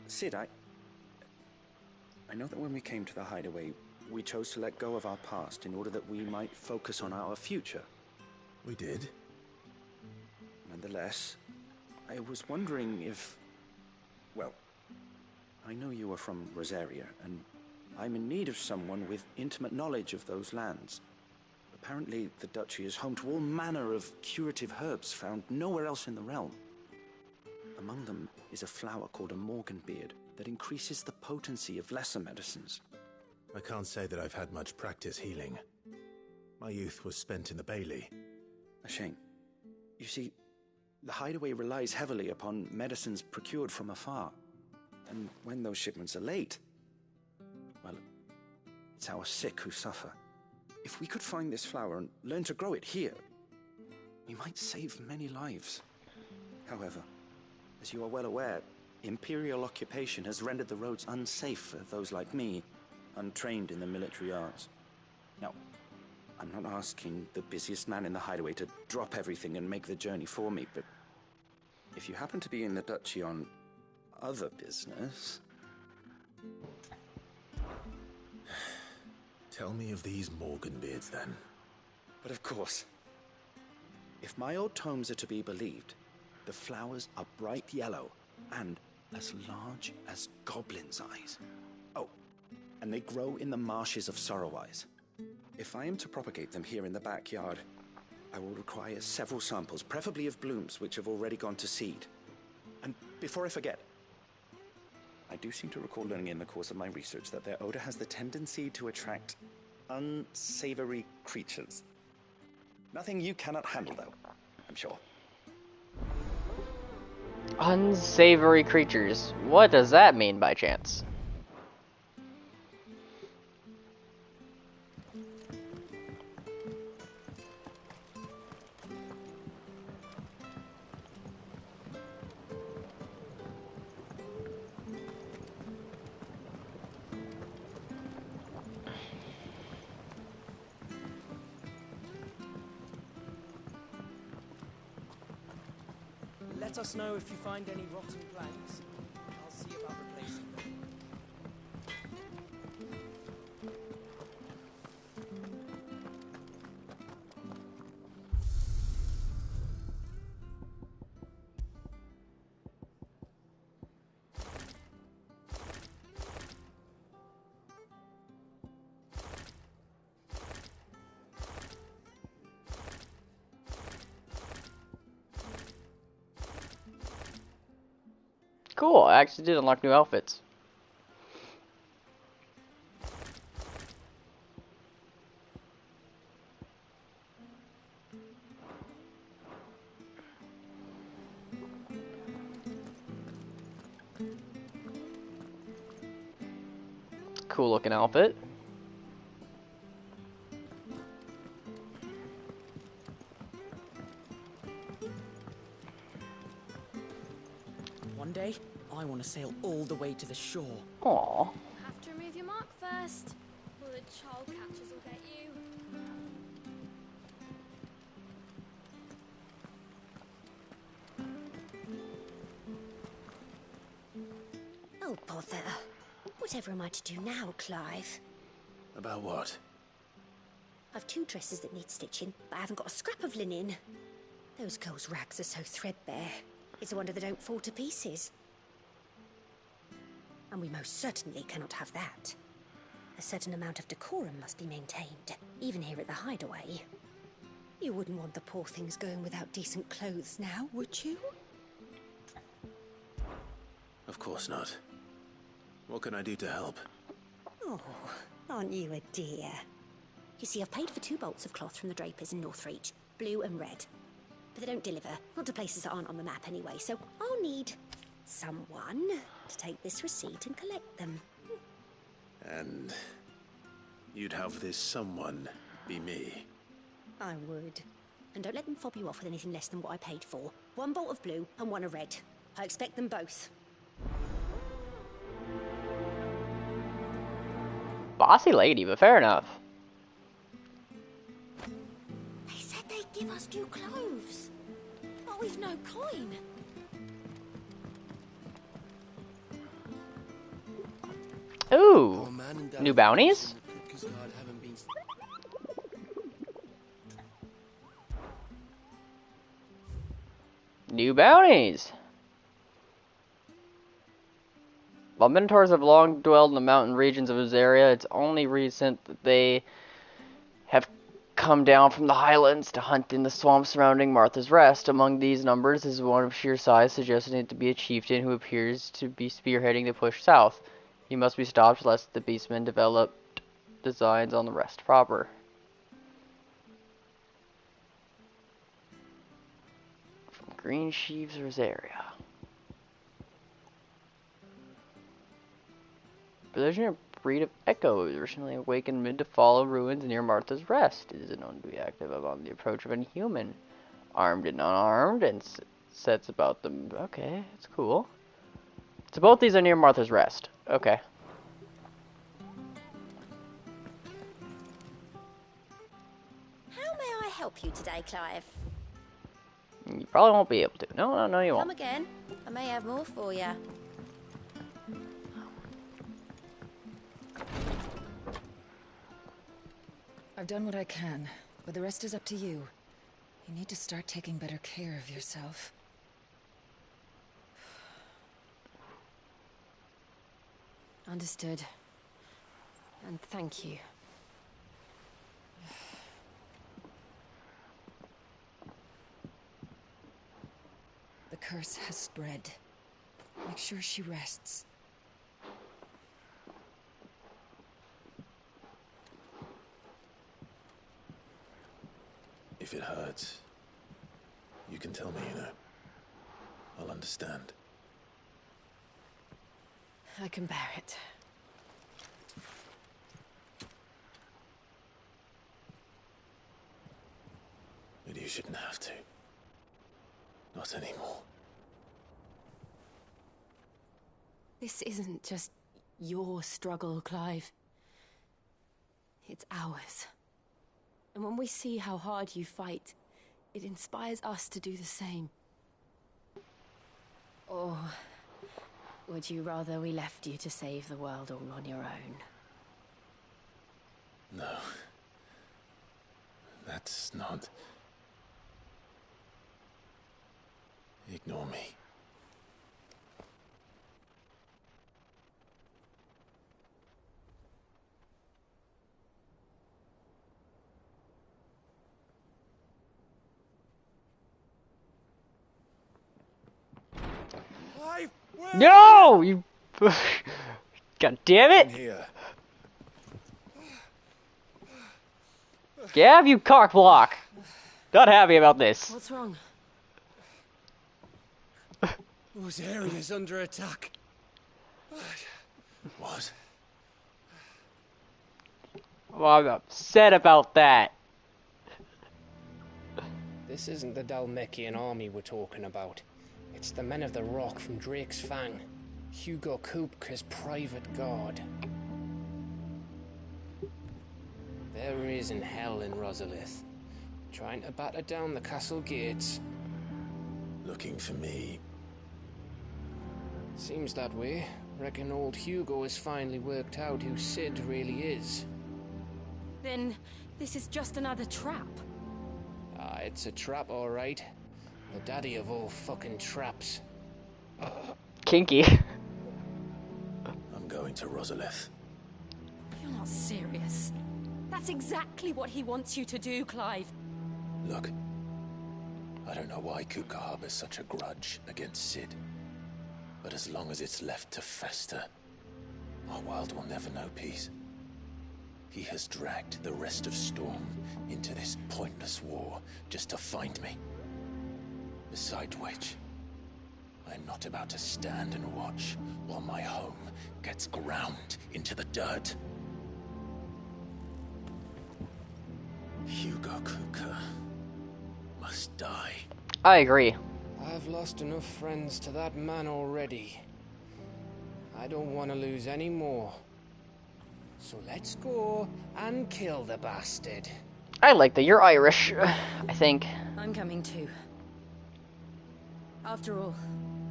Sid, I know that when we came to the hideaway, we chose to let go of our past in order that we might focus on our future. We did? Nonetheless, I was wondering if... Well, I know you are from Rosaria, and I'm in need of someone with intimate knowledge of those lands. Apparently, the duchy is home to all manner of curative herbs found nowhere else in the realm. Among them is a flower called a morganbeard that increases the potency of lesser medicines. I can't say that I've had much practice healing. My youth was spent in the Bailey. A shame. You see, the hideaway relies heavily upon medicines procured from afar. And when those shipments are late, well, it's our sick who suffer. If we could find this flower and learn to grow it here, we might save many lives. However, as you are well aware, Imperial occupation has rendered the roads unsafe for those like me, untrained in the military arts. Now, I'm not asking the busiest man in the hideaway to drop everything and make the journey for me, but if you happen to be in the duchy on other business... Tell me of these morganbeards, then. But of course. If my old tomes are to be believed, the flowers are bright yellow and as large as goblins' eyes. Oh, and they grow in the marshes of Sorrowise. If I am to propagate them here in the backyard, I will require several samples, preferably of blooms which have already gone to seed. And before I forget, I do seem to recall learning in the course of my research that their odor has the tendency to attract unsavory creatures. Nothing you cannot handle, though, I'm sure. Unsavory creatures. What does that mean by chance? Let us know if you find any rotten planks. I'll see about replacing them. Cool, I actually did unlock new outfits. Cool looking outfit. One day, I want to sail all the way to the shore. Aww. Have to remove your mark first, or the child catchers will get you. Oh, bother. Whatever am I to do now, Clive? About what? I've 2 dresses that need stitching, but I haven't got a scrap of linen. Those girls' rags are so threadbare. It's a wonder they don't fall to pieces. And we most certainly cannot have that. A certain amount of decorum must be maintained, even here at the hideaway. You wouldn't want the poor things going without decent clothes now, would you? Of course not. What can I do to help? Oh, aren't you a dear? You see, I've paid for 2 bolts of cloth from the drapers in Northreach, blue and red. But they don't deliver, not to places that aren't on the map anyway, so I'll need someone to take this receipt and collect them. And you'd have this someone be me? I would. And don't let them fob you off with anything less than what I paid for. 1 bolt of blue and 1 of red. I expect them both. Bossy lady, but fair enough. They said they'd give us new clothes. But we've no coin. Ooh, new bounties? New bounties! While Minotaurs have long dwelled in the mountain regions of his area, it's only recent that they have come down from the highlands to hunt in the swamps surrounding Martha's Rest. Among these numbers is one of sheer size, suggesting it to be a chieftain who appears to be spearheading the push south. He must be stopped lest the beastmen develop designs on the rest proper. From Green Sheaves Rosaria. Legendary breed of echoes recently awakened mid to follow ruins near Martha's Rest. It is known to be active upon the approach of any human, armed and unarmed, and sets about them. Okay, that's cool. So both these are near Martha's Rest. Okay. How may I help you today, Clive? You probably won't be able to. No, you won't. Come again. I may have more for you. I've done what I can, but the rest is up to you. You need to start taking better care of yourself. Understood. And thank you. The curse has spread. Make sure she rests. If it hurts, you can tell me, I'll understand. I can bear it. But you shouldn't have to. Not anymore. This isn't just your struggle, Clive. It's ours. And when we see how hard you fight, it inspires us to do the same. Or would you rather we left you to save the world all on your own? No. That's not... Ignore me. No! You... God damn it! Here. Gav, you cock block! Not happy about this. What's wrong? Those areas under attack. What? Well, I'm upset about that. This isn't the Dalmekian army we're talking about. It's the men of the Rock from Drake's Fang. Hugo Kupka's private guard. There isn't hell in Rosalith. Trying to batter down the castle gates. Looking for me. Seems that way. Reckon old Hugo has finally worked out who Sid really is. Then this is just another trap. Ah, it's a trap, all right. The daddy of all fucking traps. Kinky. I'm going to Rosalith. You're not serious. That's exactly what he wants you to do, Clive. Look, I don't know why Kupka harbors such a grudge against Sid. But as long as it's left to fester, our world will never know peace. He has dragged the rest of Storm into this pointless war just to find me. Besides which, I'm not about to stand and watch while my home gets ground into the dirt. Hugo Kupka must die. I agree. I've lost enough friends to that man already. I don't want to lose any more. So let's go and kill the bastard. I like that you're Irish, I think. I'm coming too. After all,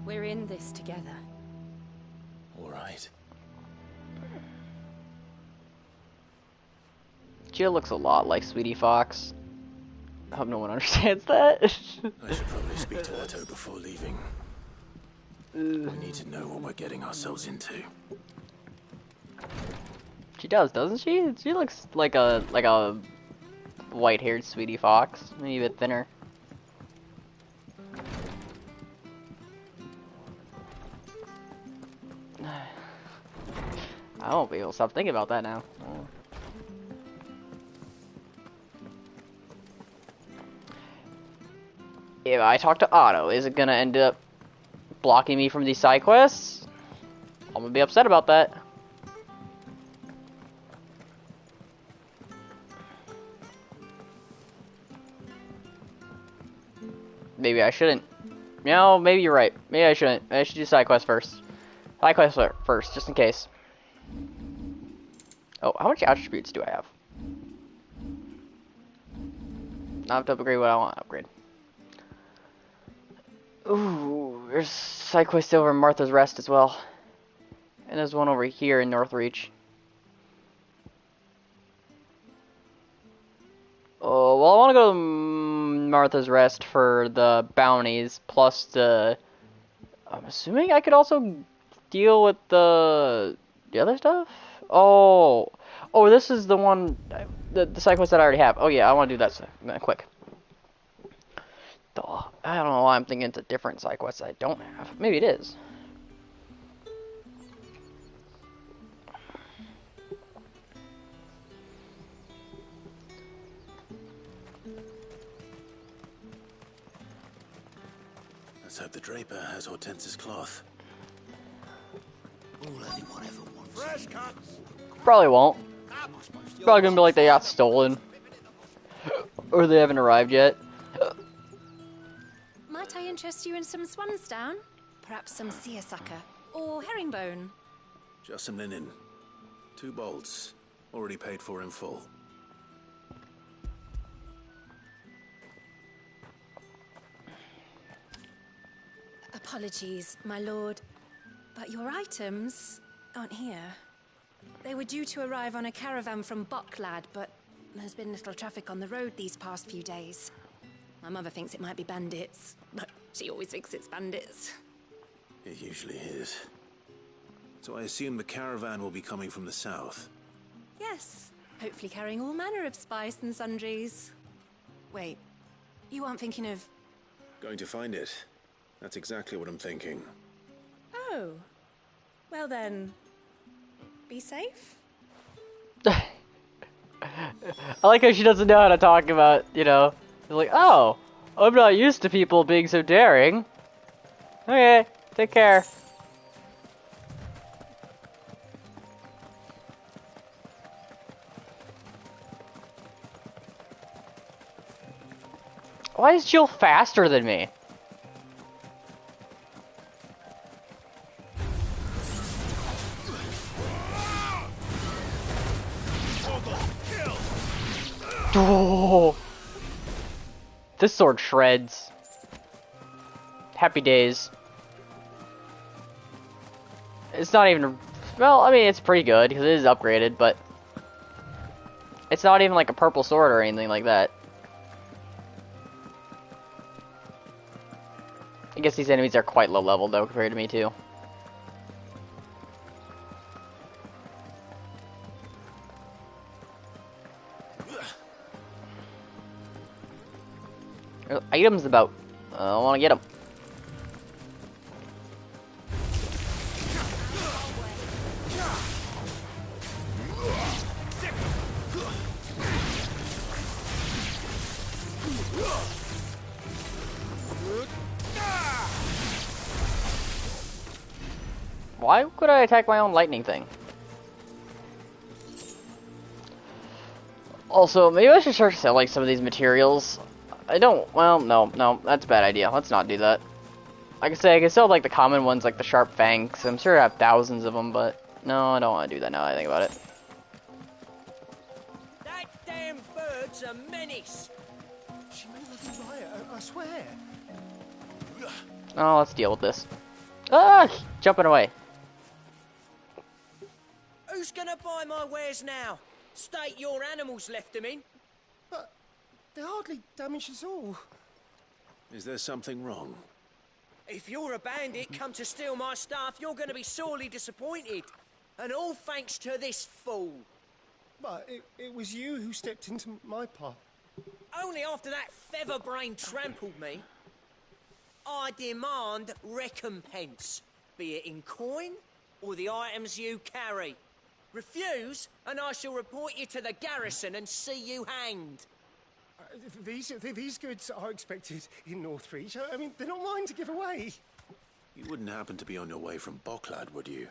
we're in this together. All right. Jill looks a lot like Sweetie Fox. I hope no one understands that. I should probably speak to Otto before leaving. We need to know what we're getting ourselves into. She does, doesn't she? She looks like a white-haired Sweetie Fox, maybe a bit thinner. I won't be able to stop thinking about that now. Oh. If I talk to Otto, is it gonna end up blocking me from these side quests? I'm gonna be upset about that. Maybe I shouldn't. No, maybe you're right. Maybe I shouldn't. I should do side quests first. Side quests first, just in case. Oh, how much attributes do I have? I have to upgrade what I want to upgrade. Ooh, there's side quest over in Martha's Rest as well. And there's one over here in Northreach. Oh, well, I want to go to Martha's Rest for the bounties, plus the... I'm assuming I could also deal with the other stuff? Oh, this is the one, the side quest that I already have. Oh yeah, I want to do that quick. Duh. I don't know why I'm thinking it's a different side quest I don't have. Maybe it is. Let's hope the Draper has Hortense's cloth. Fresh cuts. Probably won't. Probably gonna be like they got stolen. Or they haven't arrived yet. Might I interest you in some swansdown? Perhaps some seersucker or herringbone? Just some linen. 2 bolts. Already paid for in full. Apologies, my lord, but your items aren't here. They were due to arrive on a caravan from Bucklad, but there's been little traffic on the road these past few days. My mother thinks it might be bandits, but she always thinks it's bandits. It usually is. So I assume the caravan will be coming from the south. Yes, hopefully carrying all manner of spice and sundries. Wait, you aren't thinking of... Going to find it. That's exactly what I'm thinking. Oh, well then, be safe? I like how she doesn't know how to talk about, you know, like, oh, I'm not used to people being so daring. Okay, take care. Why is Jill faster than me? Oh, this sword shreds. Happy days. It's not even... Well, I mean, it's pretty good, because it is upgraded, but... It's not even like a purple sword or anything like that. I guess these enemies are quite low level, though, compared to me, too. Items about. I want to get them. Why could I attack my own lightning thing? Also, maybe I should start selling some of these materials. I don't, well, no, that's a bad idea. Let's not do that. Like I say, I can sell, like, the common ones, like the sharp fangs. I'm sure I have thousands of them, but no, I don't want to do that now that I think about it. That damn bird's a menace. She may well be right, I swear. Oh, let's deal with this. Ah! Jumping away. Who's gonna buy my wares now? State your animals left them in. But they hardly damage us all. Is there something wrong? If you're a bandit come to steal my stuff, you're gonna be sorely disappointed. And all thanks to this fool. But it was you who stepped into my path. Only after that feather-brain trampled me. I demand recompense, be it in coin or the items you carry. Refuse, and I shall report you to the garrison and see you hanged. These goods are expected in Northreach. I mean, they're not mine to give away. You wouldn't happen to be on your way from Bocklad, would you?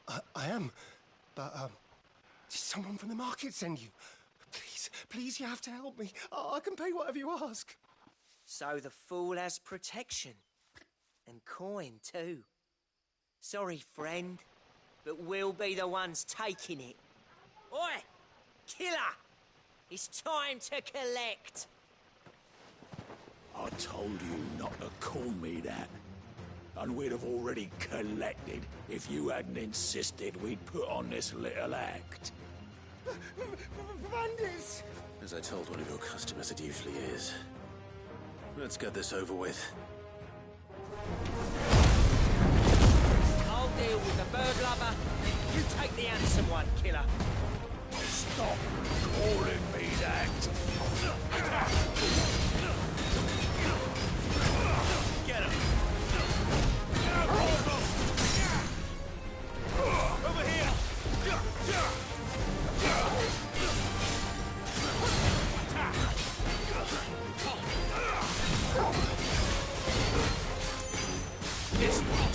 I am, but did someone from the market send you? Please, you have to help me. I can pay whatever you ask. So the fool has protection. And coin, too. Sorry, friend, but we'll be the ones taking it. Oi! Killer! It's time to collect! I told you not to call me that. And we'd have already collected if you hadn't insisted we'd put on this little act. Bandits! As I told one of your customers, it usually is. Let's get this over with. I'll deal with the bird lover. You take the handsome one, killer. Stop calling me that! Get him! Over here! This one.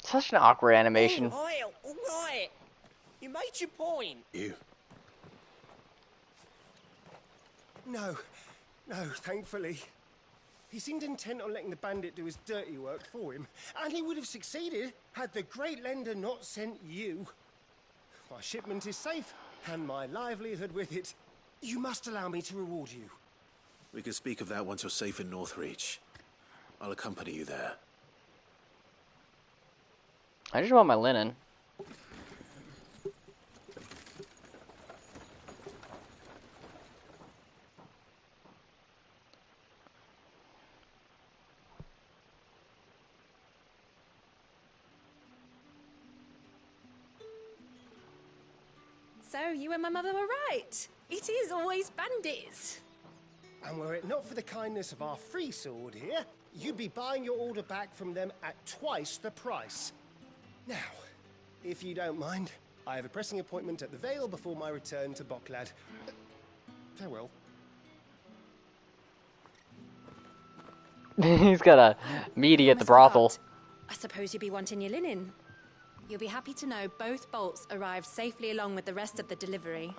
Such an awkward animation. All right. You made your point. You? No, thankfully. He seemed intent on letting the bandit do his dirty work for him, and he would have succeeded had the Great Lender not sent you. My shipment is safe, and my livelihood with it. You must allow me to reward you. We can speak of that once you're safe in Northreach. I'll accompany you there. I just want my linen. So, you and my mother were right. It is always bandits. And were it not for the kindness of our free sword here, you'd be buying your order back from them at twice the price. Now, if you don't mind, I have a pressing appointment at the Vale before my return to Bocklad. Farewell. He's got a meaty at the brothel. I suppose you'll be wanting your linen. You'll be happy to know both bolts arrived safely along with the rest of the delivery.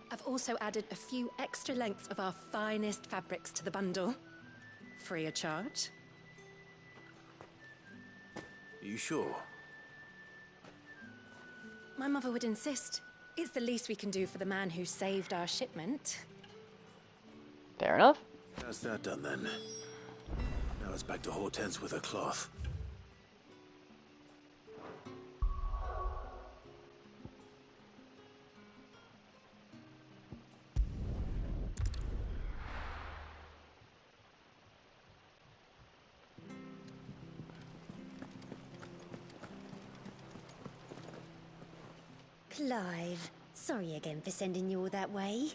I've also added a few extra lengths of our finest fabrics to the bundle. Free of charge. You sure? My mother would insist. It's the least we can do for the man who saved our shipment. Fair enough. That's that done then. Now it's back to Hortense with her cloth. Clive, sorry again for sending you all that way.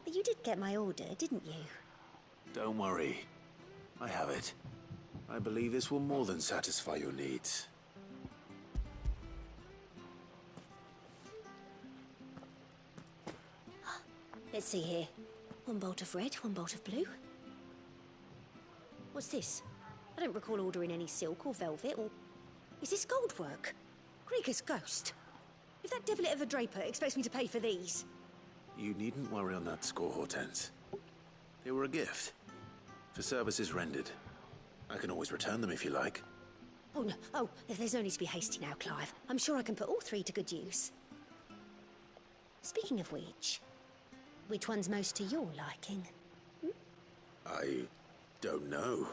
But you did get my order, didn't you? Don't worry. I have it. I believe this will more than satisfy your needs. Let's see here. One bolt of red, one bolt of blue. What's this? I don't recall ordering any silk or velvet, or... Is this gold work? Grieger's ghost. If that devilet of a draper expects me to pay for these... You needn't worry on that score, Hortense. They were a gift. For services rendered. I can always return them if you like. Oh, no. Oh, there's no need to be hasty now, Clive. I'm sure I can put all three to good use. Speaking of which one's most to your liking? I don't know.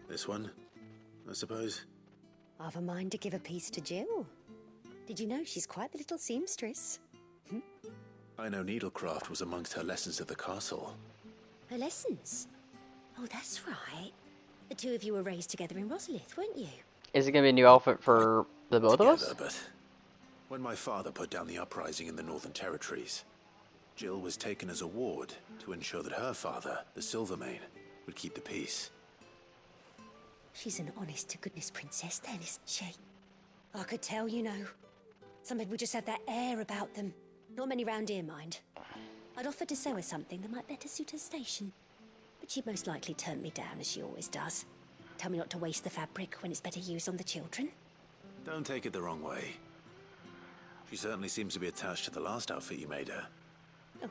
This one, I suppose. I've a mind to give a piece to Jill. Did you know she's quite the little seamstress? I know needlecraft was amongst her lessons at the castle. Her lessons? Oh, that's right. The two of you were raised together in Rosalith, weren't you? Is it going to be a new outfit for the both of us? But when my father put down the uprising in the Northern Territories, Jill was taken as a ward to ensure that her father, the Silvermane, would keep the peace. She's an honest-to-goodness princess then, isn't she? I could tell, you know. Some people just have that air about them. Not many round here, mind. I'd offered to sew her something that might better suit her station. But she'd most likely turn me down, as she always does. Tell me not to waste the fabric when it's better used on the children. Don't take it the wrong way. She certainly seems to be attached to the last outfit you made her. Oh.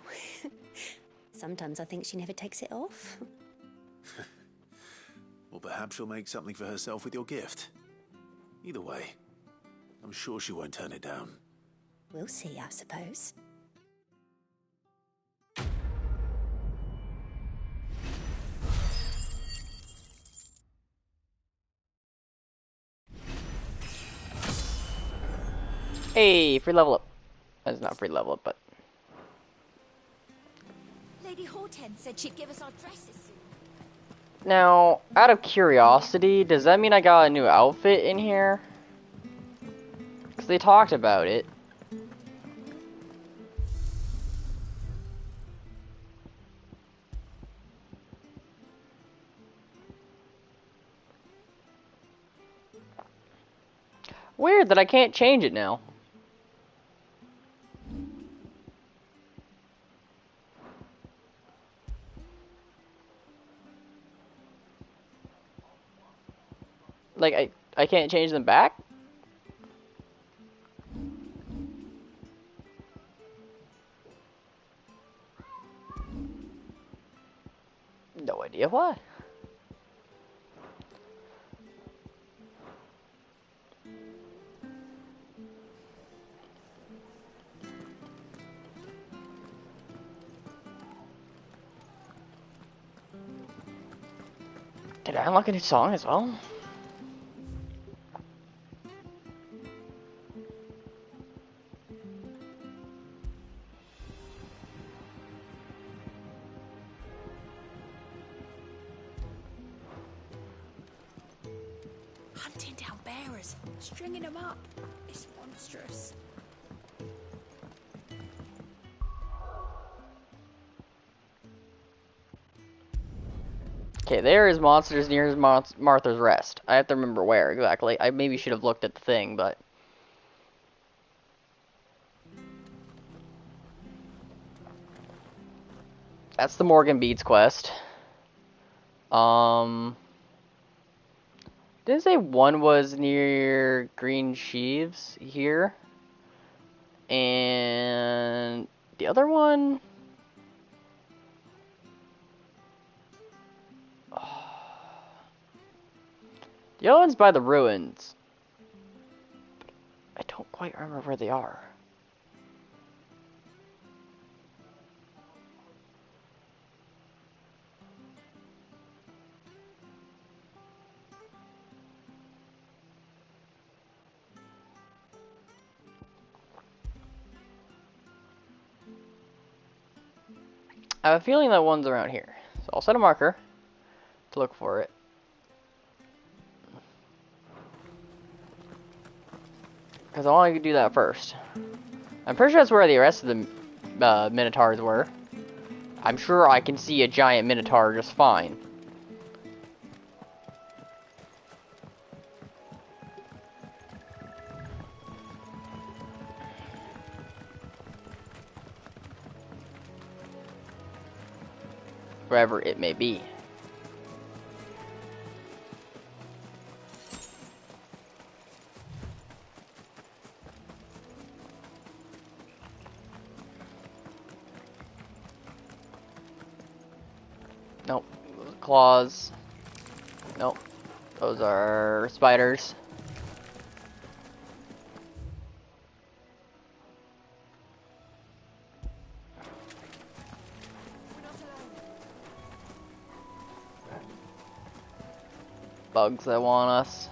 Sometimes I think she never takes it off. Well, perhaps she'll make something for herself with your gift. Either way, I'm sure she won't turn it down. We'll see, I suppose. Hey, free level up. That's not free level up, but... Lady Hortense said she'd give us our dresses soon. Now, out of curiosity, does that mean I got a new outfit in here? Because they talked about it. Weird that I can't change it now. Like, I can't change them back? No idea why. Did I unlock a new song as well? Hunting down bearers, stringing them up. It's monstrous. Okay, there is monsters near Martha's Rest. I have to remember where exactly. I maybe should have looked at the thing, but... That's the Morgan Beads quest. Did it say one was near Green Sheaves here? And the other one... The other one's by the ruins. I don't quite remember where they are. I have a feeling that one's around here. So I'll set a marker to look for it. Because I want to do that first. I'm pretty sure that's where the rest of the Minotaurs were. I'm sure I can see a giant Minotaur just fine. wherever it may be. Nope, those are claws. Nope, those are spiders. Bugs that want us.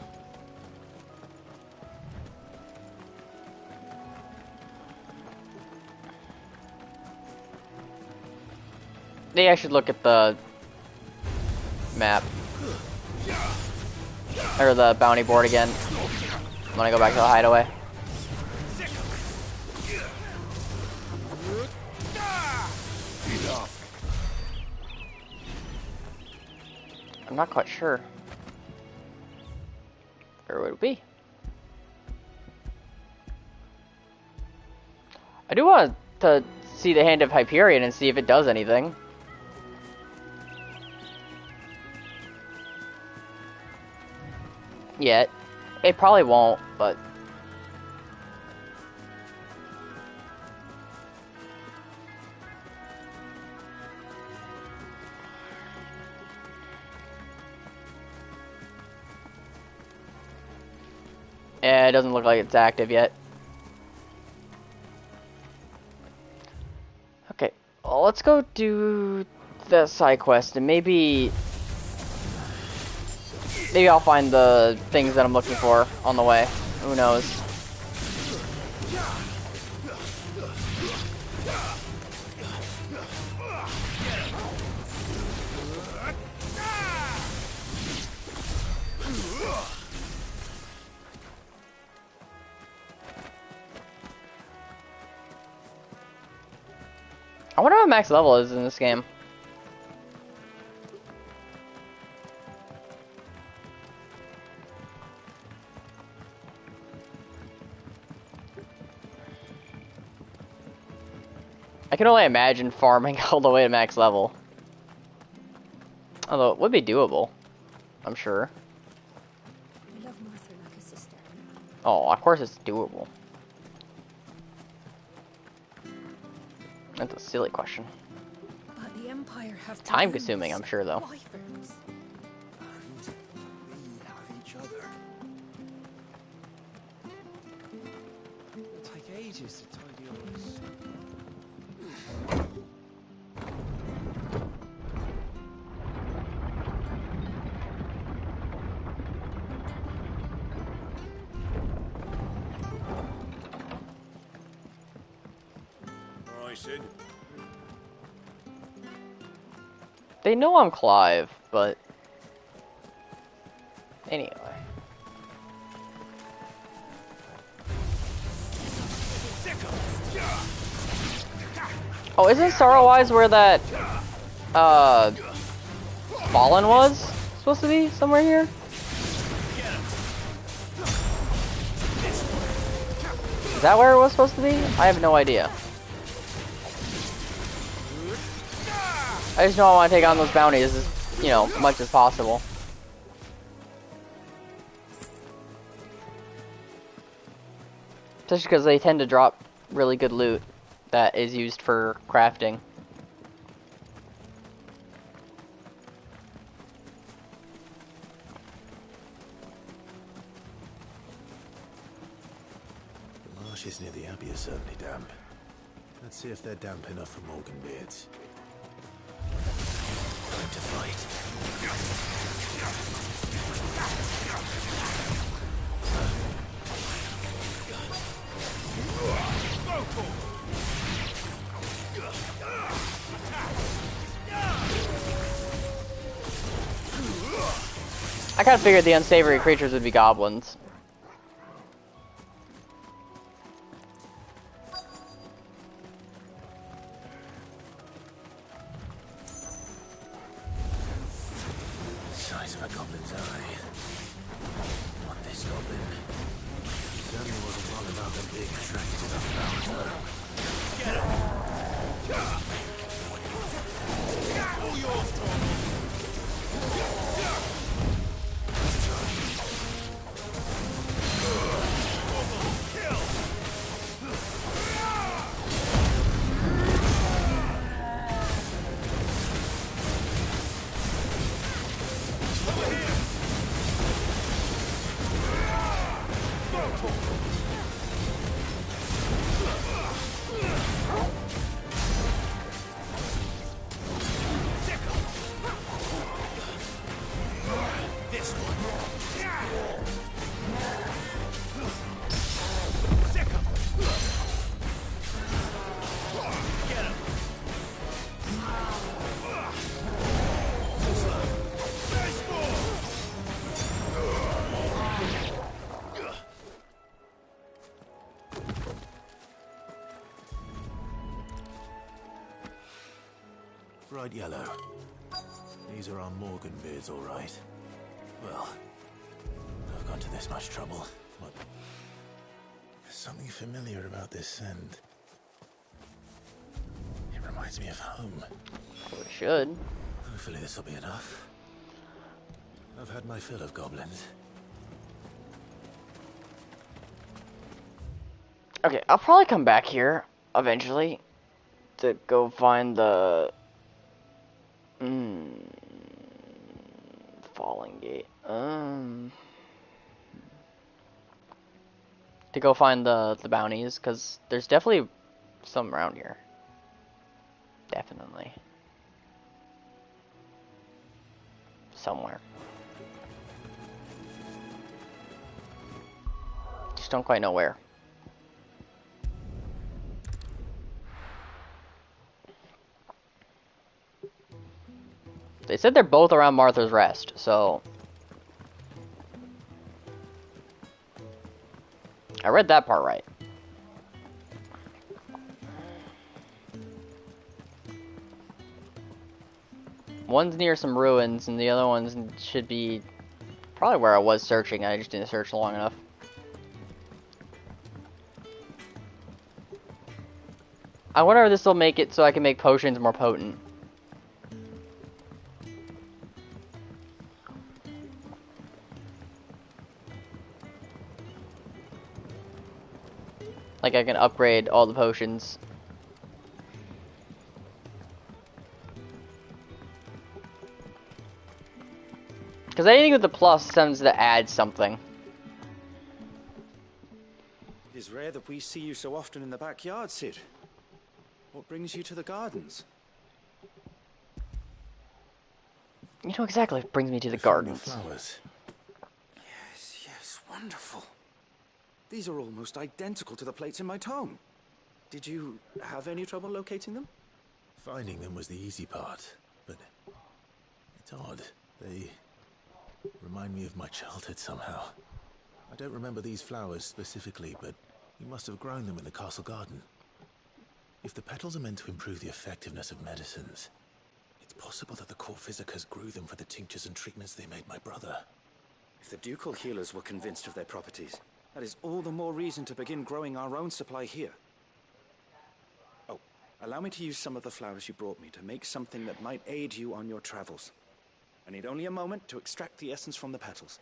Maybe I should look at the map. Or the bounty board again. When I go back to the hideaway. I'm not quite sure. Where would it be? I do want to see the Hand of Hyperion and see if it does anything. Yet. It probably won't, but... yeah, it doesn't look like it's active yet. Okay, well, let's go do the side quest and maybe I'll find the things that I'm looking for on the way. Who knows? I wonder what max level is in this game. I can only imagine farming all the way to max level. Although it would be doable, I'm sure. I love Martha like a sister. Oh, of course it's doable. That's a silly question. But the Empire have Time consuming, I'm sure, though. wyverns. And we have each other. It'll take ages to tidy all this. Sid. They know I'm Clive, but anyway. Oh, isn't Sorrowwise where that Fallen was supposed to be? Somewhere here? Is that where it was supposed to be? I have no idea. I just know I want to take on those bounties as, you know, much as possible. Especially because they tend to drop really good loot that is used for crafting. The marshes near the Abbey are certainly damp. Let's see if they're damp enough for Morganbeards. Time to fight. I kind of figured the unsavory creatures would be goblins. Size of a goblin's eye. Not this goblin. Certainly wasn't long enough and being attracted to the flowers, though. Get him! All yours! bright yellow. These are our Morgan beards, all right. Well, I've gone to this much trouble, but there's something familiar about this scent. It reminds me of home. Well, it should. Hopefully this will be enough. I've had my fill of goblins. Okay, I'll probably come back here eventually to go find the Falling Gate. To go find the bounties, because there's definitely some around here. Definitely. Somewhere. Just don't quite know where. They said they're both around Martha's Rest, so... I read that part right. One's near some ruins, and the other one's should be probably where I was searching. I just didn't search long enough. I wonder if this will make it so I can make potions more potent. Like I can upgrade all the potions. Because anything with the plus tends to add something. It is rare that we see you so often in the backyard, Sid. What brings you to the gardens? You know exactly what brings me to the gardens. Flowers. Yes, yes, wonderful. These are almost identical to the plates in my tome. Did you have any trouble locating them? Finding them was the easy part, but it's odd. They remind me of my childhood somehow. I don't remember these flowers specifically, but we must have grown them in the castle garden. If the petals are meant to improve the effectiveness of medicines, it's possible that the court physicers grew them for the tinctures and treatments they made my brother. If the ducal healers were convinced of their properties, that is all the more reason to begin growing our own supply here. Oh, allow me to use some of the flowers you brought me to make something that might aid you on your travels. I need only a moment to extract the essence from the petals.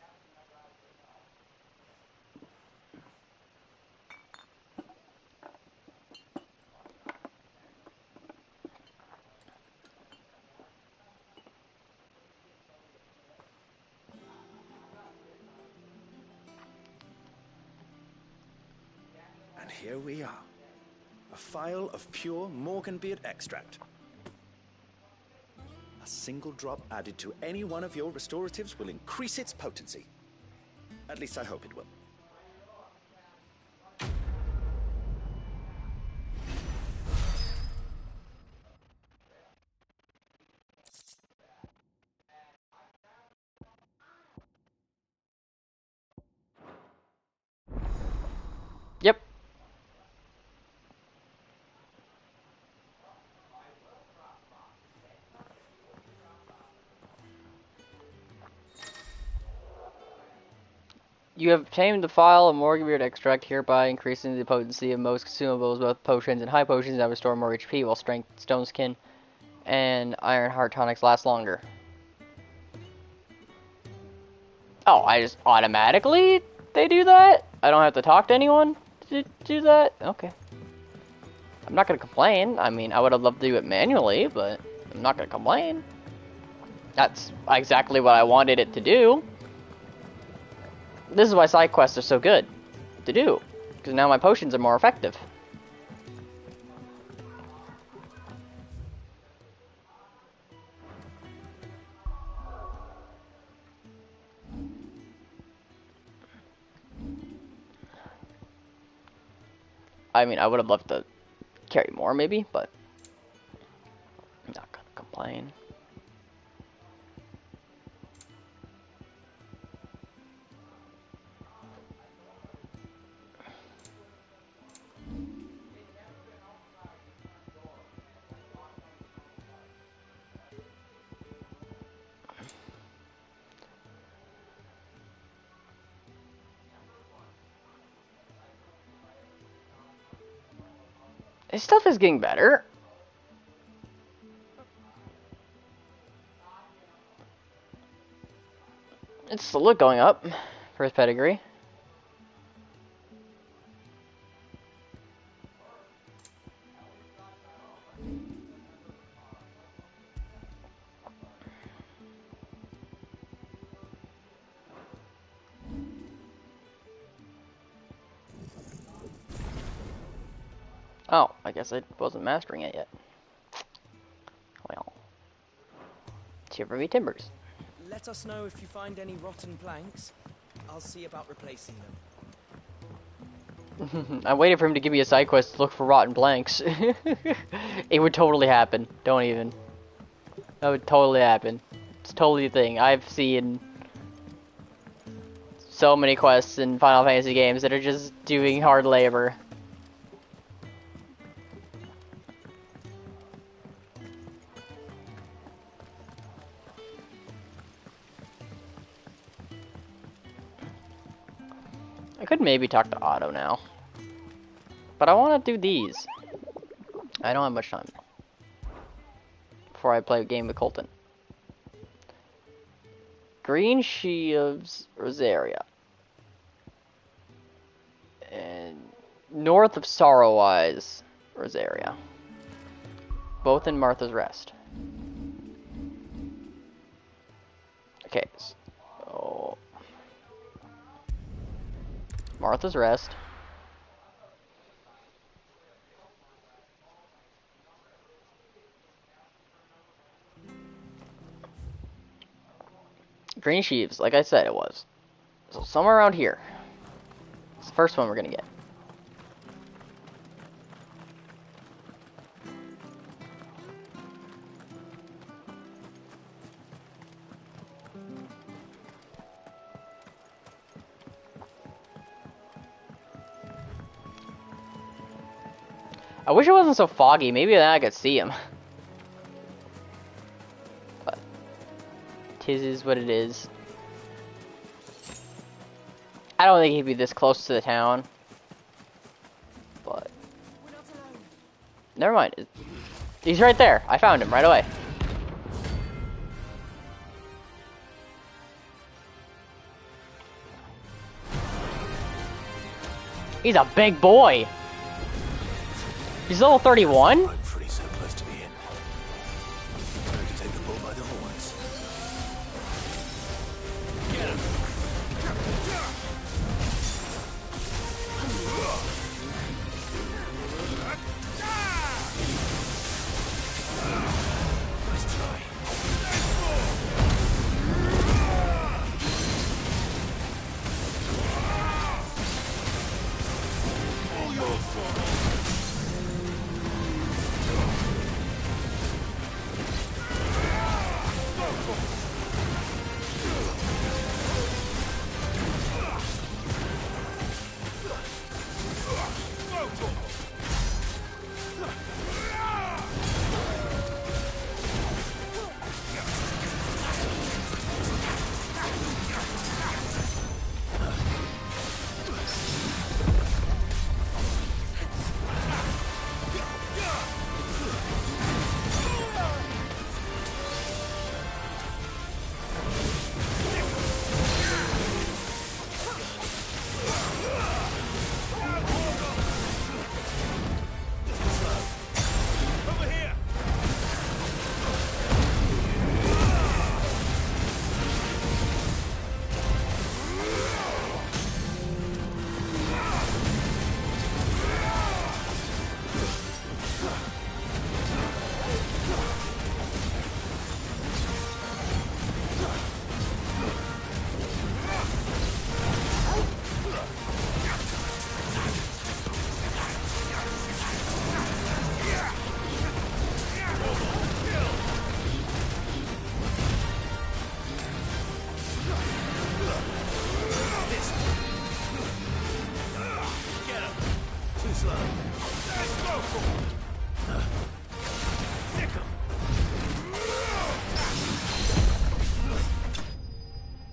And here we are. A phial of pure Morganbeard extract. A single drop added to any one of your restoratives will increase its potency. At least I hope it will. Yep. You have obtained the file of Morganbeard extract, hereby increasing the potency of most consumables, both potions and high potions that restore more HP, while strength, stone skin, and iron heart tonics last longer. Oh, I just automatically they do that? I don't have to talk to anyone to do that? Okay. I'm not gonna complain. I mean, I would have loved to do it manually, but I'm not gonna complain. That's exactly what I wanted it to do. This is why side quests are so good to do, because now my potions are more effective. I mean, I would have loved to carry more, maybe, but I'm not gonna complain. His stuff is getting better. It's slowly going up for his pedigree. Oh, I guess I wasn't mastering it yet. Well, shiver me timbers. Let us know if you find any rotten planks. I'll see about replacing them. I'm waiting for him to give me a side quest to look for rotten blanks. It would totally happen. Don't even. That would totally happen. It's totally a thing. I've seen so many quests in Final Fantasy games that are just doing hard labor. I could maybe talk to Otto now. But I want to do these. I don't have much time before I play a game with Colton. Green Sheaves, Rosaria. And north of Sorrowwise, Rosaria. Both in Martha's Rest. Okay, so Martha's Rest. Green Sheaves, like I said it was. So somewhere around here. It's the first one we're gonna get. I wish it wasn't so foggy. Maybe then I could see him. But 'tis is what it is. I don't think he'd be this close to the town. But never mind. He's right there. I found him right away. He's a big boy. He's level 31? I'm pretty so close to the end. Time to take the bull by the horns. Get him. Nice try. All your fault.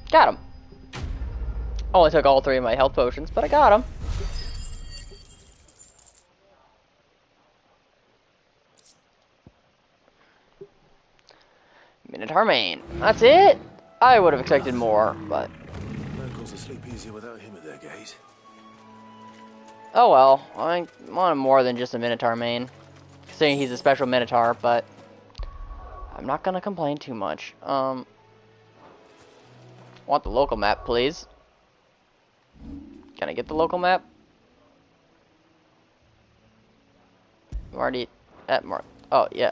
Got him. Only took all 3 of my health potions, but I got him. Minotaur main. That's it? I would have expected more, but... Locals will sleep easier without him at their gate. Oh well, I want more than just a Minotaur main. Considering he's a special Minotaur, but... I'm not gonna complain too much. Want the local map, please? Can I get the local map? I'm already at Mark. Oh, yeah.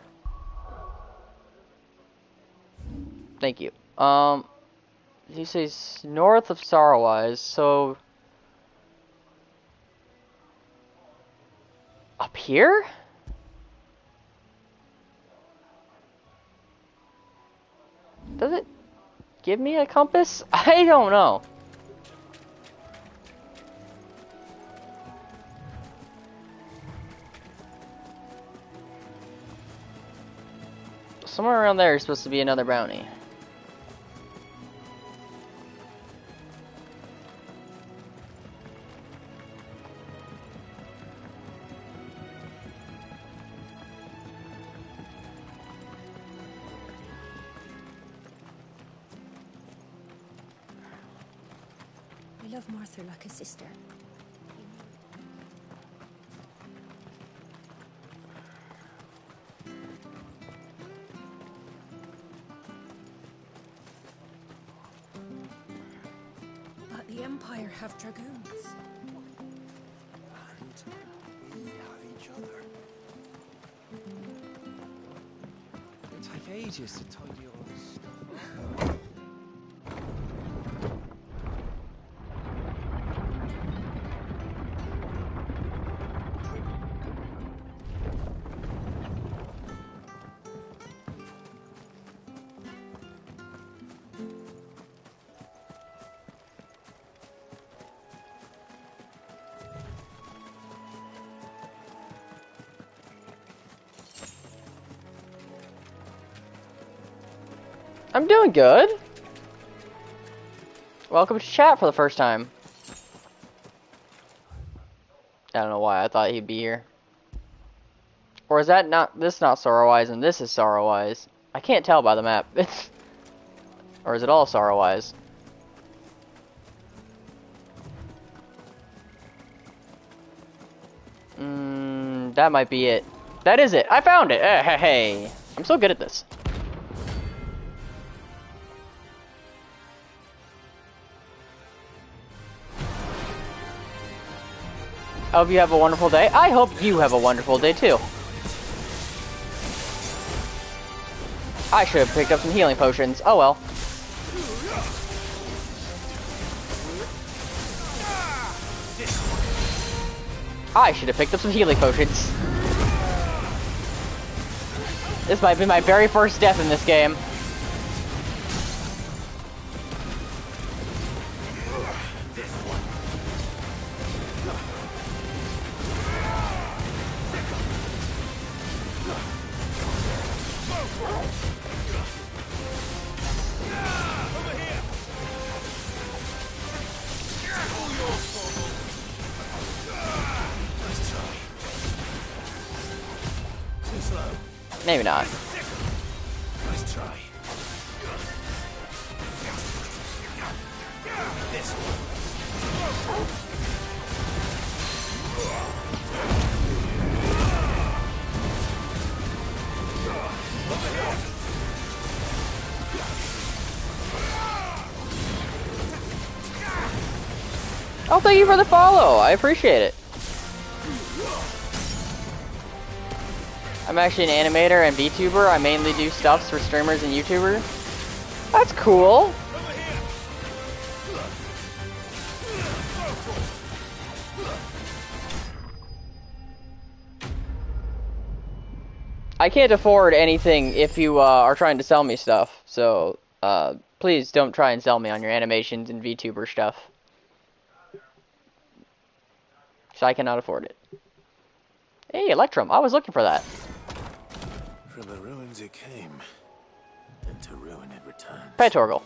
Thank you. He says north of Sorrowwise, so... Up here? Does it give me a compass? I don't know. Somewhere around there is supposed to be another bounty. I love Martha like a sister. But the Empire have dragoons. And we have each other. It'll take ages to tidy all this stuff up. I'm doing good. Welcome to chat for the first time. I don't know why I thought he'd be here. Or is that not, this not Sorrowwise and this is Sorrowwise? I can't tell by the map. It's, or is it all Sorrowwise? That might be it. That is it. I found it. Hey. I'm so good at this. I hope you have a wonderful day. I hope you have a wonderful day too. I should have picked up some healing potions. Oh well. I should have picked up some healing potions. This might be my very first death in this game. Maybe not. Nice try. This one. Oh, thank you for the follow. I appreciate it. I'm actually an animator and VTuber. I mainly do stuffs for streamers and YouTubers. That's cool. I can't afford anything if you are trying to sell me stuff. So, please don't try and sell me on your animations and VTuber stuff. So I cannot afford it. Hey, Electrum. I was looking for that. From the ruins it came, and to ruin it returns. Pet Torgal.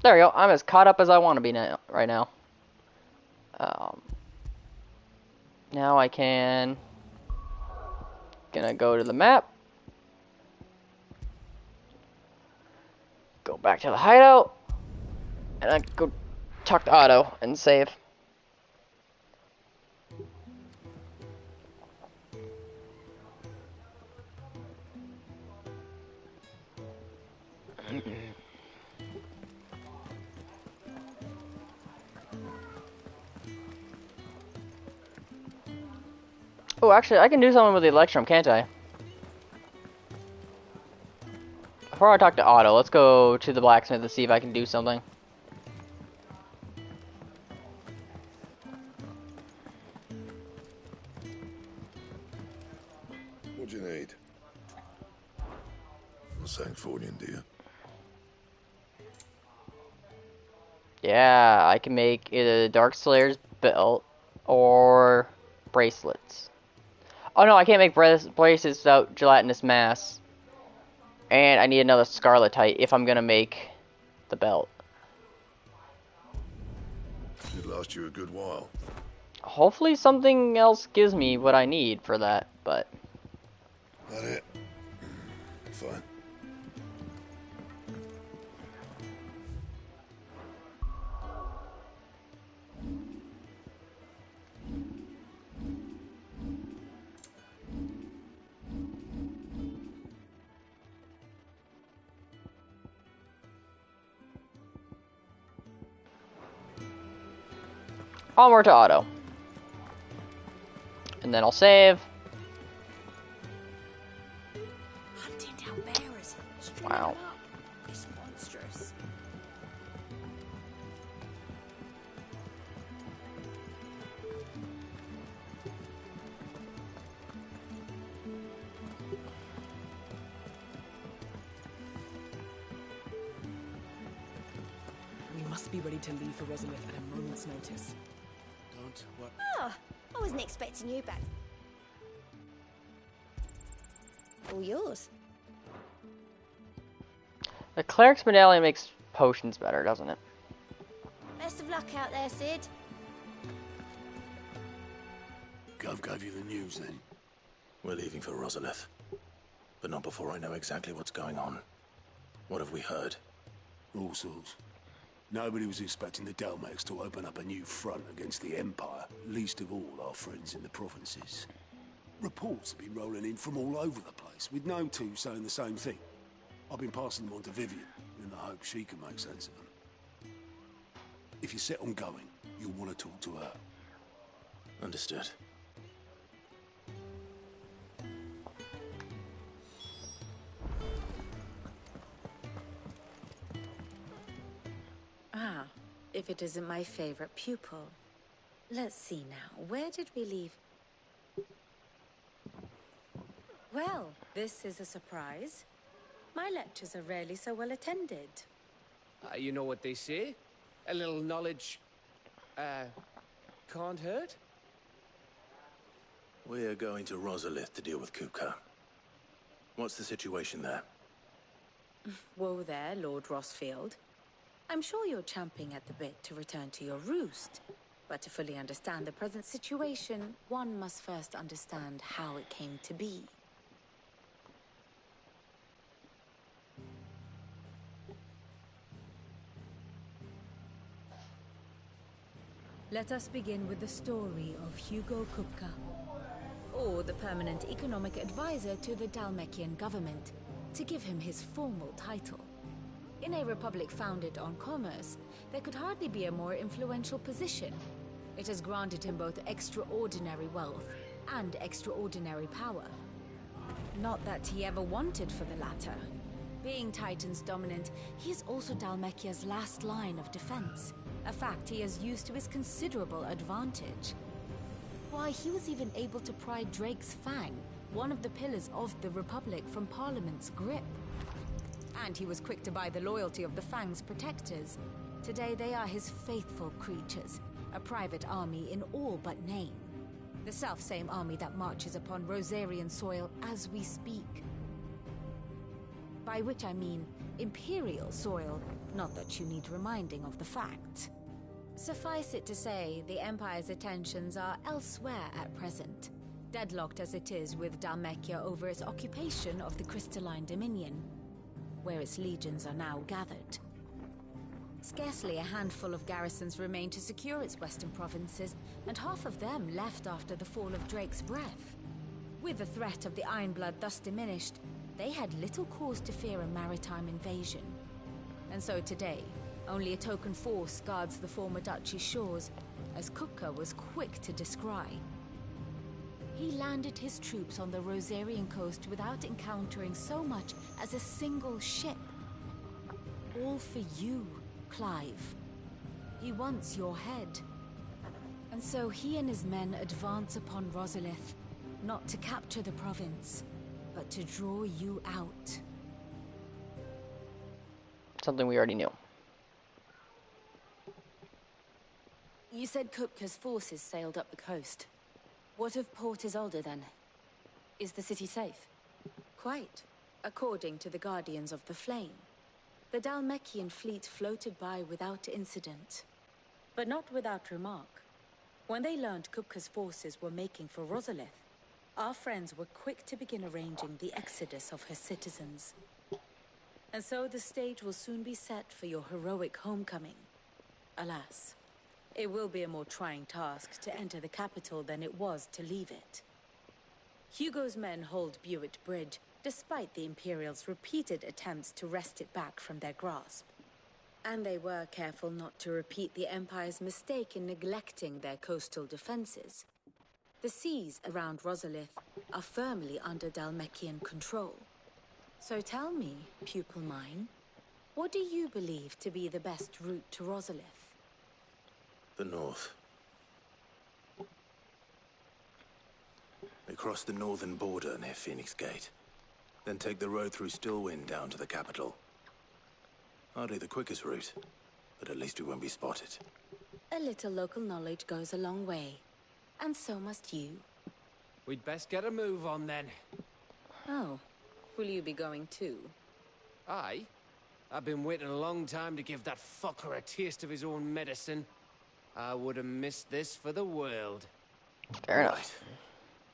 There we go. I'm as caught up as I want to be now, right now. Now I can... Gonna go to the map. Go back to the hideout. And I go talk to Otto and save. Oh, actually, I can do something with the Electrum, can't I? Before I talk to Otto, let's go to the blacksmith to see if I can do something. What do you need? For St. Fornian, do you? Yeah, I can make either Dark Slayer's belt or bracelets. Oh no, I can't make bracelets without gelatinous mass. And I need another Scarletite if I'm gonna make the belt. Should last you a good while. Hopefully something else gives me what I need for that, but... That it? Fine. Onward to Otto. And then I'll save. Hunting down bearers. Wow. It's monstrous. We must be ready to leave for Rosalith at a moment's notice. Don't worry. Oh, I wasn't expecting you back. All yours. The cleric's medallion makes potions better, doesn't it? Best of luck out there, Sid. Gov gave you the news then? We're leaving for Rosalith. But not before I know exactly what's going on. What have we heard? All sorts. Nobody was expecting the Dalmex to open up a new front against the Empire, least of all our friends in the provinces. Reports have been rolling in from all over the place, with no two saying the same thing. I've been passing them on to Vivian, in the hope she can make sense of them. If you're set on going, you'll want to talk to her. Understood. Ah, if it isn't my favorite pupil. Let's see now, where did we leave? Well, this is a surprise. My lectures are rarely so well attended. You know what they say? A little knowledge, can't hurt? We're going to Rosalith to deal with Kupka. What's the situation there? Whoa there, Lord Rossfield. I'm sure you're champing at the bit to return to your roost. But to fully understand the present situation, one must first understand how it came to be. Let us begin with the story of Hugo Kupka, or the permanent economic advisor to the Dalmekian government, to give him his formal title. In a republic founded on commerce, there could hardly be a more influential position. It has granted him both extraordinary wealth and extraordinary power. Not that he ever wanted for the latter. Being Titan's dominant, he is also Dalmekia's last line of defense, a fact he has used to his considerable advantage. Why, he was even able to pry Drake's Fang, one of the pillars of the Republic, from Parliament's grip. And he was quick to buy the loyalty of the Fang's protectors. Today they are his faithful creatures, a private army in all but name. The self-same army that marches upon Rosarian soil as we speak. By which I mean, Imperial soil, not that you need reminding of the fact. Suffice it to say, the Empire's attentions are elsewhere at present, deadlocked as it is with Dhalmekia over its occupation of the Crystalline Dominion, where its legions are now gathered. Scarcely a handful of garrisons remain to secure its western provinces, and half of them left after the fall of Drake's Breath. With the threat of the Ironblood thus diminished, they had little cause to fear a maritime invasion. And so today, only a token force guards the former duchy's shores, as Kupka was quick to descry. He landed his troops on the Rosarian coast without encountering so much as a single ship. All for you, Clive. He wants your head. And so he and his men advance upon Rosalith, not to capture the province, but to draw you out. Something we already knew. You said Kupka's forces sailed up the coast. What of Port Isolde then? Is the city safe? Quite, according to the Guardians of the Flame. The Dhalmekian fleet floated by without incident. But not without remark. When they learned Kupka's forces were making for Rosalith, our friends were quick to begin arranging the exodus of her citizens. And so the stage will soon be set for your heroic homecoming. Alas, it will be a more trying task to enter the capital than it was to leave it. Hugo's men hold Buet Bridge, despite the Imperials' repeated attempts to wrest it back from their grasp. And they were careful not to repeat the Empire's mistake in neglecting their coastal defenses. The seas around Rosalith are firmly under Dhalmekian control. So tell me, pupil mine, what do you believe to be the best route to Rosalith? The north. They cross the northern border near Phoenix Gate. Then take the road through Stillwind down to the capital. Hardly the quickest route, but at least we won't be spotted. A little local knowledge goes a long way. And so must you. We'd best get a move on then. Oh, will you be going too? Aye. I've been waiting a long time to give that fucker a taste of his own medicine. I would have missed this for the world. Fair enough. Right.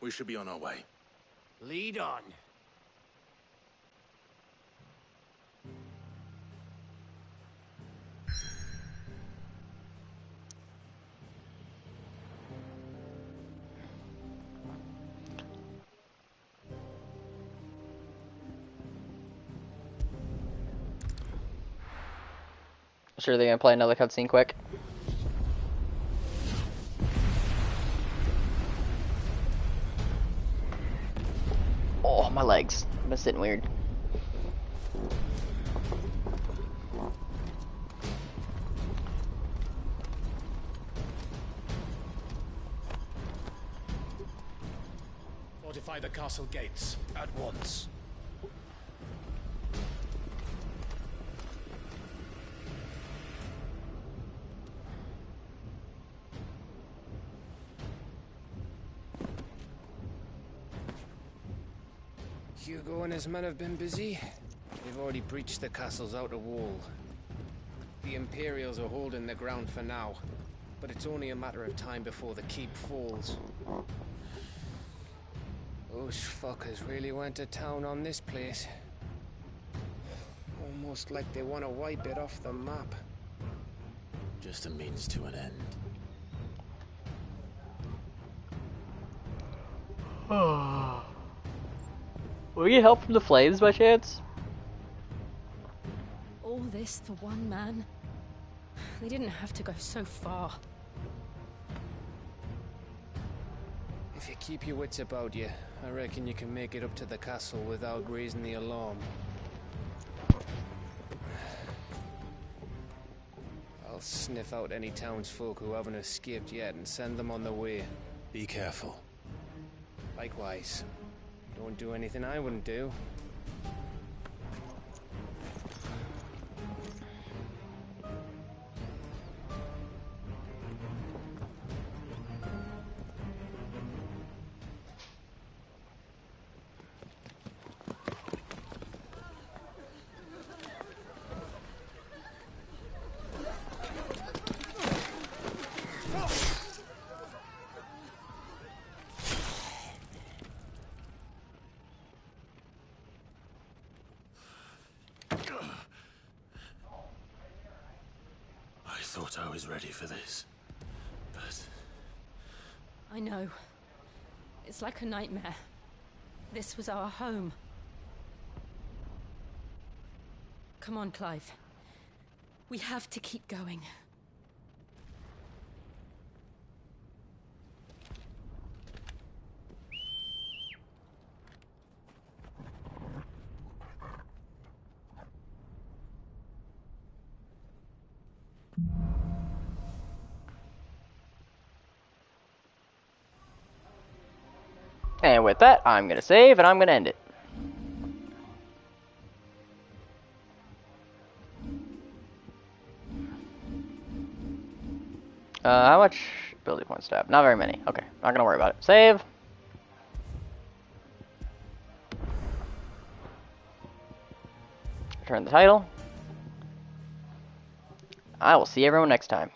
We should be on our way. Lead on. Sure they're gonna play another cutscene quick. Oh, my legs. I've been sitting weird. Fortify the castle gates at once. Hugo and his men have been busy. They've already breached the castle's outer wall. The Imperials are holding the ground for now, but it's only a matter of time before the keep falls. Those fuckers really went to town on this place. Almost like they want to wipe it off the map. Just a means to an end. Will we get help from the flames by chance? All this for one man? They didn't have to go so far. If you keep your wits about you, I reckon you can make it up to the castle without raising the alarm. I'll sniff out any townsfolk who haven't escaped yet and send them on their way. Be careful. Likewise. Don't do anything I wouldn't do. was ready for this. But I know. It's like a nightmare. This was our home. Come on, Clive. We have to keep going. And with that, I'm going to save and I'm going to end it. How much ability points do I have? Not very many. Okay, not going to worry about it. Save. Return the title. I will see everyone next time.